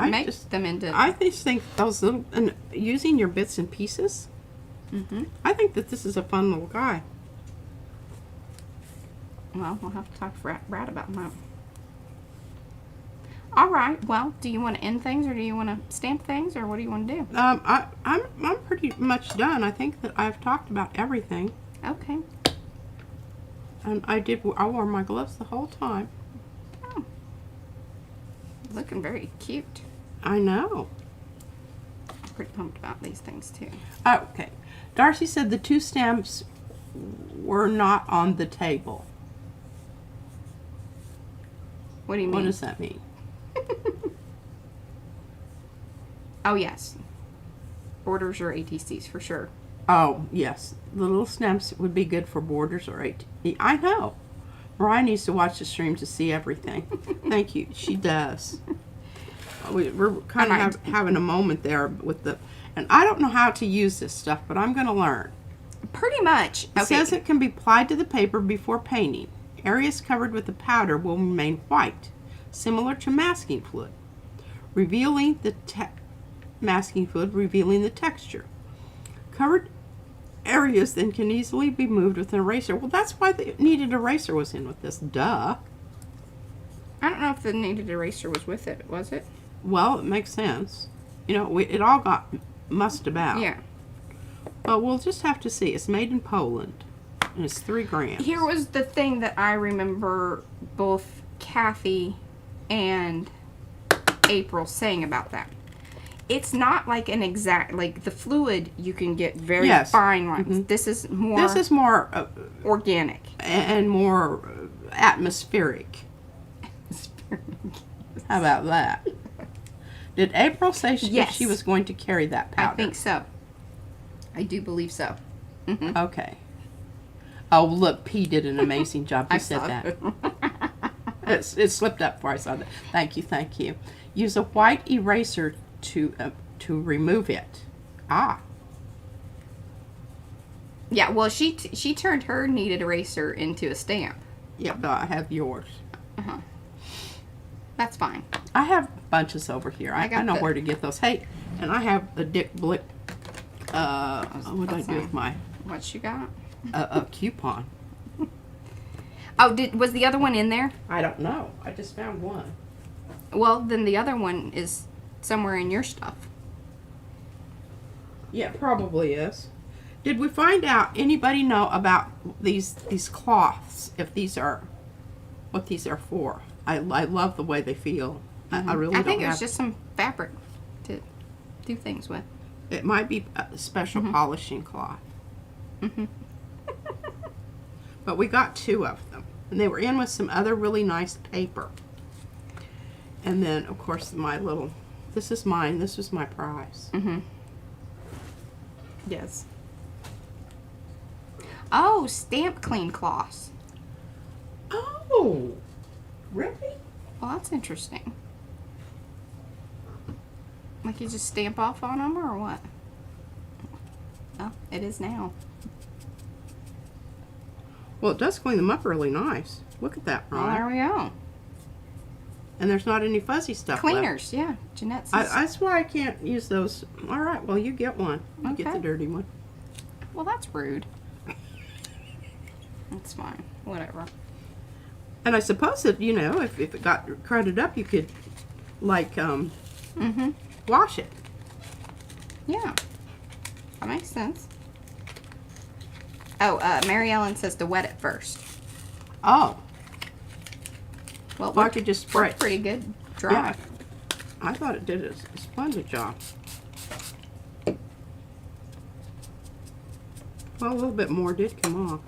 make them into... I just think those little... And using your bits and pieces, I think that this is a fun little guy. Well, we'll have to talk to Brad about that. All right. Well, do you want to end things, or do you want to stamp things, or what do you want to do? I'm pretty much done. I think that I've talked about everything. Okay. And I wore my gloves the whole time. Oh. Looking very cute. I know. I'm pretty pumped about these things too. Okay. Darcy said the two stamps were not on the table. What do you mean? What does that mean? Oh, yes. Borders or ATCs for sure. Oh, yes. The little stamps would be good for borders or AT. I know. Mariah needs to watch the stream to see everything. Thank you. She does. We're kind of having a moment there with the... And I don't know how to use this stuff, but I'm going to learn. Pretty much. It says it can be applied to the paper before painting. Areas covered with the powder will remain white, similar to masking fluid. Revealing the masking fluid, revealing the texture. Covered areas then can easily be moved with an eraser. Well, that's why the needed eraser was in with this. Duh. I don't know if the needed eraser was with it. Was it? Well, it makes sense. You know, it all got mussed about. Yeah. But we'll just have to see. It's made in Poland. And it's 3 grams. Here was the thing that I remember both Kathy and April saying about that. It's not like an exact, like the fluid you can get very fine lines. This is more organic and more atmospheric. How about that? Did April say she was going to carry that powder? I think so. I do believe so. Okay. Oh, look, P did an amazing job. He said that. It slipped up before I saw that. Thank you. Use a white eraser to remove it. Ah. Yeah, well, she turned her kneaded eraser into a stamp. Yeah, but I have yours. That's fine. I have bunches over here. I know where to get those. Hey, and I have the Dick Blick. What did I do with my... What you got? A coupon. Oh, was the other one in there? I don't know. I just found one. Well, then the other one is somewhere in your stuff. Yeah, it probably is. Did we find out, anybody know about these cloths, if these are, what these are for? I love the way they feel. I really don't think it have, was just some fabric to do things with. it might be a special polishing cloth. But we got 2 of them. And they were in with some other really nice paper. And then, of course, my little, this is mine. This was my prize. Yes. Oh, stamp clean cloths. Oh, really? Well, that's interesting. Like you just stamp off on them or what? Oh, it is now. Well, it does clean them up really nice. Look at that, Well, right? there we go. And there's not any fuzzy stuff left. Cleaners, yeah. Jeanette says. That's why I can't use those. All right, well, you get one. You get Okay. the dirty one. Well, that's rude. That's fine. Whatever. And I suppose that, you know, if it got crowded up, you could, like, wash it. Yeah. That makes sense. Oh, Mary Ellen says to wet it first. Oh, Well, well, I could just spray worked pretty good dry. Yeah. I thought it did a splendid job. Well, a little bit more did come off.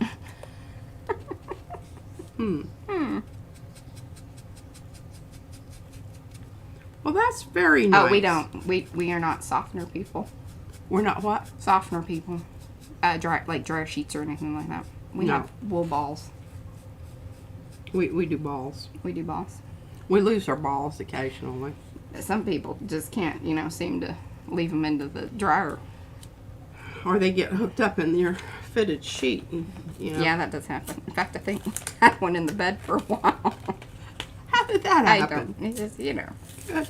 Well, that's very nice. Oh, we don't. We are not softener people. We're not what? Softener people. Dryer sheets or anything like that. We No. have wool balls. We do balls. We do balls. We lose our balls occasionally. Some people just can't, seem to leave them into the dryer. Or they get hooked up in your fitted sheet. And, Yeah, that does happen. In fact, I think I had one in the bed for a while. How did that I happen? don't. It's just, Good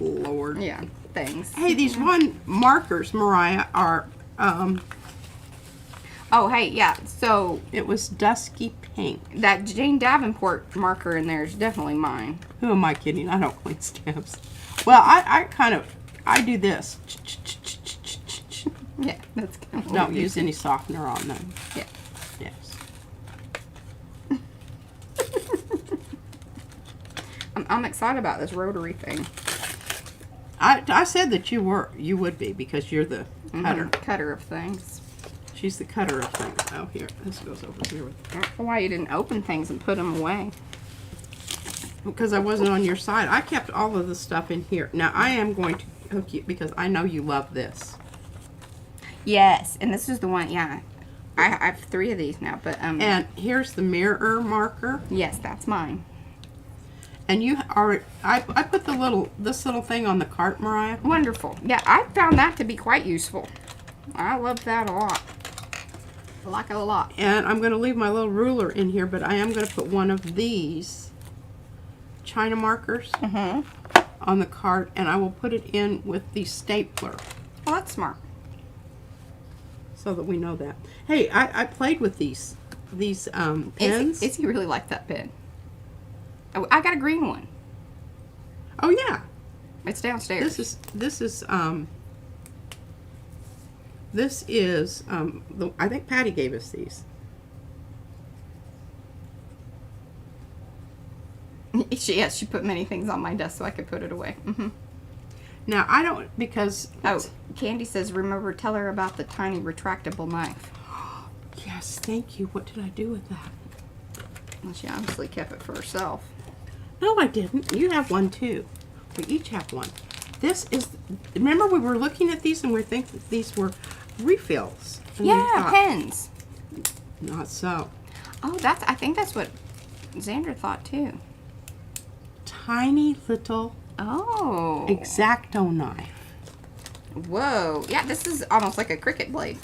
Lord. yeah, things. Hey, these one markers, Mariah, are, Oh, hey, yeah. So it was dusky pink. that Jane Davenport marker in there is definitely mine. Who am I kidding? I don't clean stamps. Well, I do this. Yeah, that's kind of. Don't use any softener on them. Yeah. Yes. I'm excited about this rotary thing. I said that you would be because you're the cutter. Cutter of things. She's the cutter of things. Oh, here. This goes over here with. I don't know why you didn't open things and put them away. Because I wasn't on your side. I kept all of the stuff in here. Now, I am going to hook you because I know you love this. Yes, and this is the one. Yeah, I have 3 of these now. But And here's the mirror marker. yes, that's mine. And you are. I put this little thing on the cart, Mariah. Wonderful. Yeah, I found that to be quite useful. I love that a lot. I like it a lot. And I'm going to leave my little ruler in here, but I am going to put one of these China markers on the cart, and I will put it in with the stapler Well, that's smart. so that we know that. Hey, I played with these pens. Izzy really liked that pen. Oh, I got a green one. Oh yeah, It's downstairs. This is I think Patty gave us these. She put many things on my desk so I could put it away. Now I don't because Oh, Candy says, remember, tell her about the tiny retractable knife. yes, thank you. What did I do with that? Well, she obviously kept it for herself. No, I didn't. You have one too. We each have one. This is. Remember, we were looking at these and we thinking these were refills. And we Yeah, thought, pens. Not so. Oh, I think that's what Xander thought too. Tiny little Oh. X-Acto knife. Whoa. Yeah, this is almost like a cricket blade.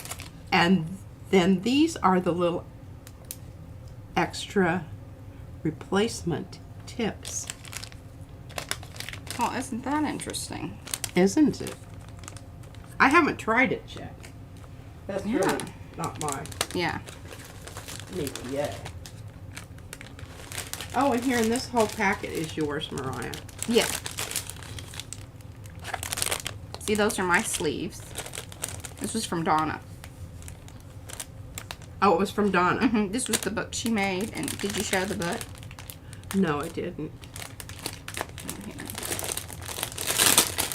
And then these are the little extra replacement tips. Oh, isn't that interesting? Isn't it? I haven't tried it yet. That's Yeah. really not my Yeah. yet. Oh, and here in this whole packet is yours, Mariah. Yeah. See, those are my sleeves. This was from Donna. Oh, it was from Donna. This was the book she made. And did you show the book? No, I didn't.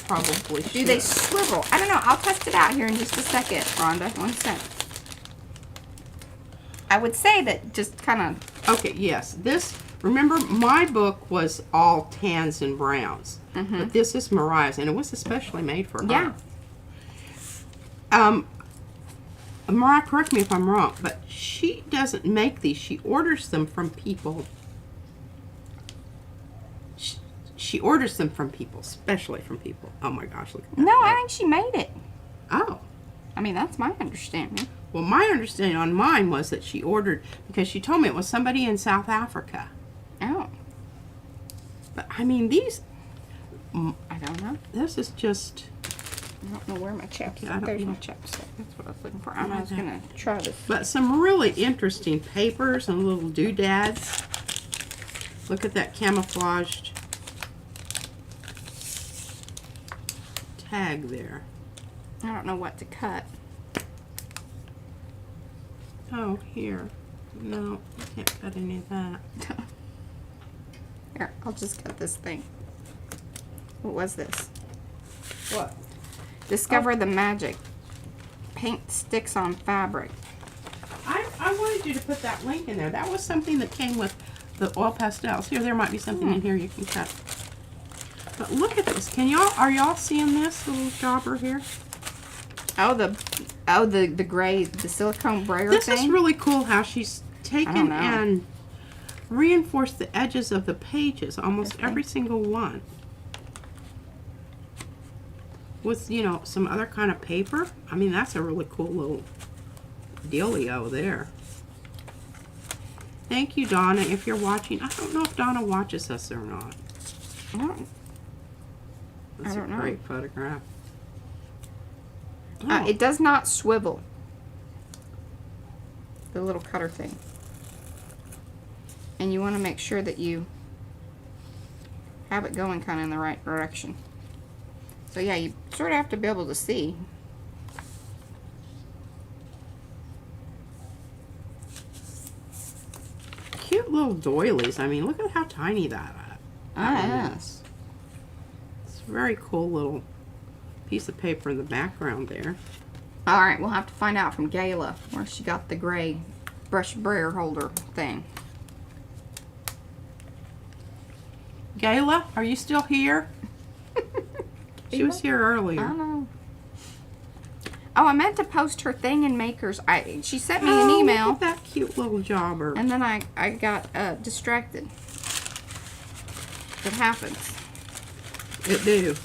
Probably should. Do they swivel? I don't know. I'll test it out here in just a second, Rhonda. 1 sec. I would say that just kind of... Okay, yes. This, remember, my book was all tans and browns. But this is Mariah's, and it was especially made for her. Yeah. Mariah, correct me if I'm wrong, but she doesn't make these. She orders them from people. She orders them from people, especially from people. Oh my gosh, look at that. No, I think she made it. Oh. I mean, that's my understanding. Well, my understanding on mine was that she ordered, because she told me it was somebody in South Africa. Oh. But, I mean, these... I don't know. This is just... I don't know where my chapstick. Yeah, There's my chapstick. That's what I was looking for. I was going to try this. But some really interesting papers and little doodads. Look at that camouflaged tag there. I don't know what to cut. Oh, here. No, I can't cut any of that. Here, I'll just cut this thing. What was this? What? Discover the magic. Paint sticks on fabric. I wanted you to put that link in there. That was something that came with the oil pastels. Here, there might be something in here you can cut. But look at this. Are y'all seeing this little jobber here? Oh, the gray, the silicone brayer This thing? is really cool how she's I don't taken know. and reinforced the edges of the pages, almost every single one. With, you know, some other kind of paper. I mean, that's a really cool little dealio there. Thank you, Donna, if you're watching. I don't know if Donna watches us or not. That's I don't a know. great photograph. Oh. It does not swivel. The little cutter thing. And you want to make sure that you have it going kind of in the right direction. So yeah, you sort of have to be able to see. Cute little doilies. I mean, look at how tiny that Yes. It's a very cool little piece of paper in the background there. Alright, we'll have to find out from Gayla where she got the gray brush brayer holder thing. Gayla, are you still here? She was here earlier. I know. Oh, I meant to post her thing in Makers. She sent me an email. Look at that cute little jobber. And then I got distracted. It happens. It do.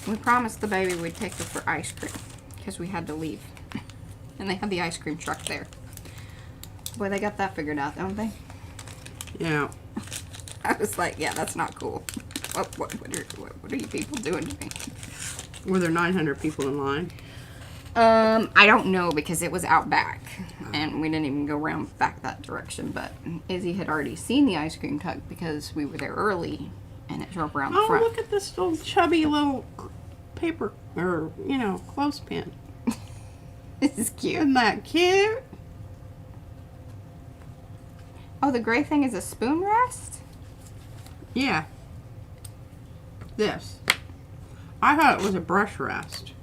We promised the baby we'd take her for ice cream because we had to leave. And they had the ice cream truck there. Boy, they got that figured out, don't they? Yeah. I was like, yeah, that's not cool. What are you people doing to me? Were there 900 people in line? I don't know because it was out back. And we didn't even go around back that direction. But Izzy had already seen the ice cream truck because we were there early. And it drove around the Oh, front. look at this little chubby little paper, or, you know, clothespin. This is cute. Isn't that cute? Oh, the gray thing is a spoon rest? Yeah. This. I thought it was a brush rest.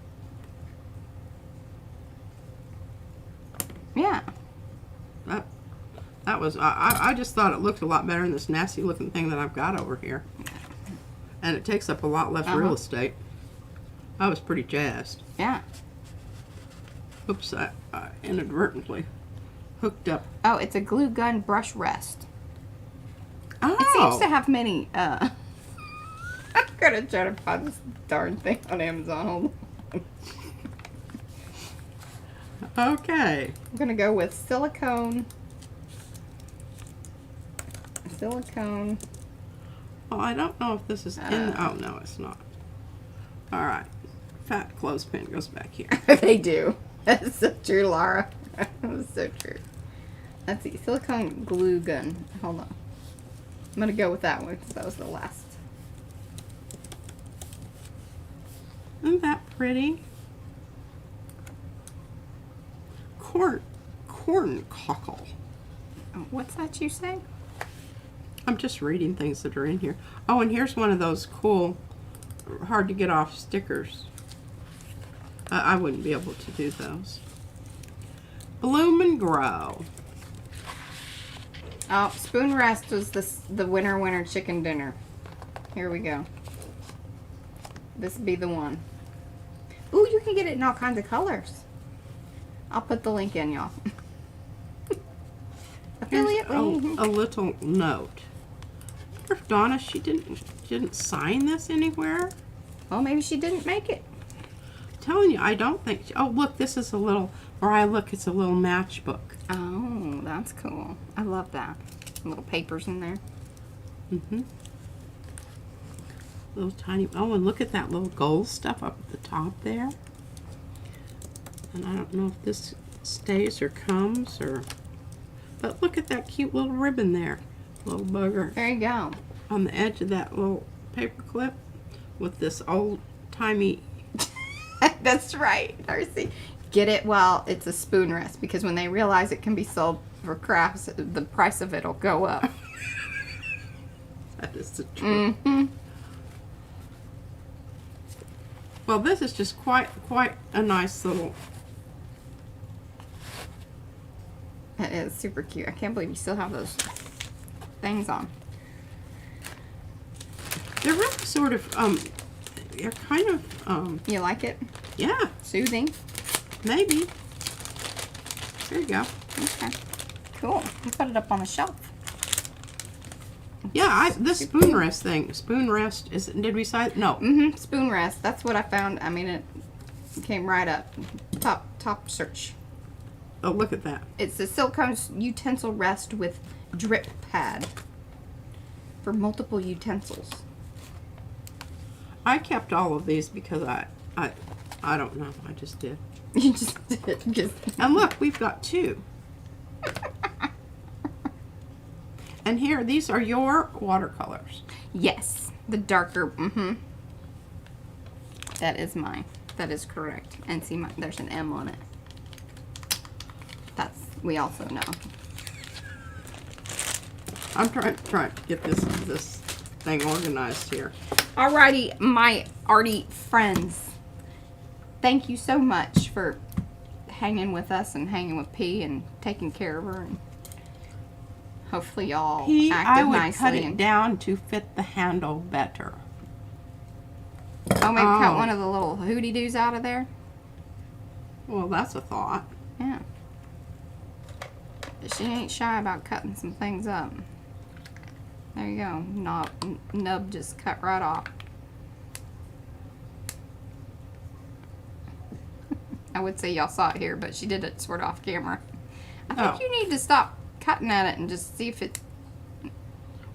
Yeah. That was, I just thought it looked a lot better than this nasty looking thing that I've got over here. And it takes up a lot less real estate. I was pretty jazzed. Yeah. Oops, I inadvertently hooked up. Oh, it's a glue gun brush rest. Oh! It seems to have many, I'm gonna try to find this darn thing on Amazon. Hold on. Okay. I'm gonna go with silicone. Well, I don't know if this is in. Oh, no, it's not. All right. Fat clothespin goes back here. They do. That's so true, Laura. That's so true. Let's see. Silicone glue gun. Hold on. I'm going to go with that one because that was the last. Isn't that pretty? Corn cockle. Oh, what's that you say? I'm just reading things that are in here. Oh, and here's one of those cool, hard to get off stickers. I wouldn't be able to do those. Bloom and Grow. Oh, Spoon Rest was the winner chicken dinner. Here we go. This would be the one. Ooh, you can get it in all kinds of colors. I'll put the link in, y'all. Affiliate link. A little note. I wonder if Donna, she didn't sign this anywhere. Well, maybe she didn't make it. I'm telling you, I don't think. Oh, look, this is a little. Mariah, look, it's a little matchbook. Oh, that's cool. I love that. Little papers in there. Mm-hmm. Little tiny. Oh, and look at that little gold stuff up at the top there. And I don't know if this stays or comes or. But look at that cute little ribbon there. Little bugger. There you go. On the edge of that little paper clip with this old timey. That's right, Darcy. Get it while it's a spoon rest, because when they realize it can be sold for crafts, the price of it will go up. That is the truth. Mm-hmm. Well, this is just quite a nice little. It is super cute. I can't believe you still have those things on. They're really sort of they're kind of You like it? yeah, Soothing. maybe. There you go. Okay. Cool. You put it up on the shelf. Yeah, this spoon rest thing. Spoon rest is. Did we say no? Mm-hmm. Spoon rest. That's what I found. I mean, it came right up. Top search. Oh, look at that. It's a silicone utensil rest with drip pad for multiple utensils. I kept all of these because I don't know. I just did. You just did. Just. And look, we've got two. And here, these are your watercolors. Yes, the darker. Mm-hmm. That is mine. That is correct. And see, there's an M on it. That's, we also know. I'm trying to get this thing organized here. Alrighty, my Arty friends. Thank you so much for hanging with us and hanging with P and taking care of her. And hopefully y'all P, acted I would nicely. cut it down to fit the handle better. Oh, maybe cut one of the little hootie-doos out of there? Well, that's a thought. Yeah. But she ain't shy about cutting some things up. There you go. Nub just cut right off. I would say y'all saw it here, but she did it sort of off camera. I think you need to stop cutting at it and just see if it...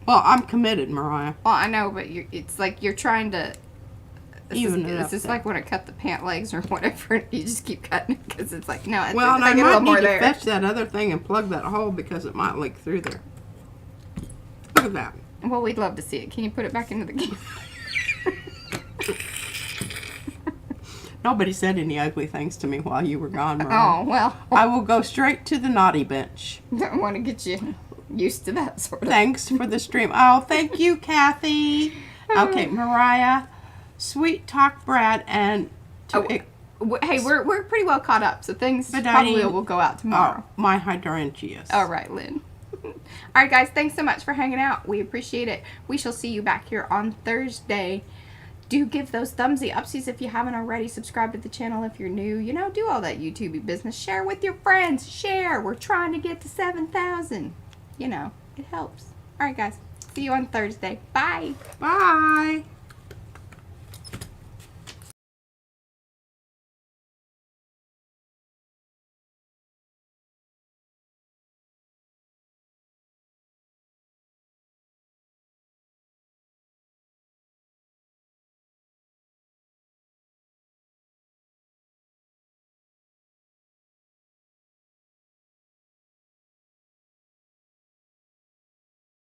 Well, I'm committed, Mariah. Well, I know, but it's like you're trying to... It's just like when I cut the pant legs or whatever. You just keep cutting it because it's like, no, well, and I get a might little more need to there. fetch that other thing and plug that hole because it might leak through there. Look at that. Well, we'd love to see it. Can you put it back into the game? Nobody said any ugly things to me while you were gone, Mariah. Oh, well. I will go straight to the naughty bench. Don't want to get you used to that sort of Thanks for the stream. Oh, thank you, Kathy. Okay, Mariah, Sweet Talk Brad, and... hey, we're pretty well caught up, so things But probably will go out tomorrow. My hydrangeas. All right, Lynn. All right, guys, thanks so much for hanging out. We appreciate it. We shall see you back here on Thursday. Do give those thumbsy upsies if you haven't already. Subscribe to the channel if you're new. You know, do all that YouTubey business. Share with your friends. Share. We're trying to get to 7,000. You know, it helps. All right, guys. See you on Thursday. Bye. Bye.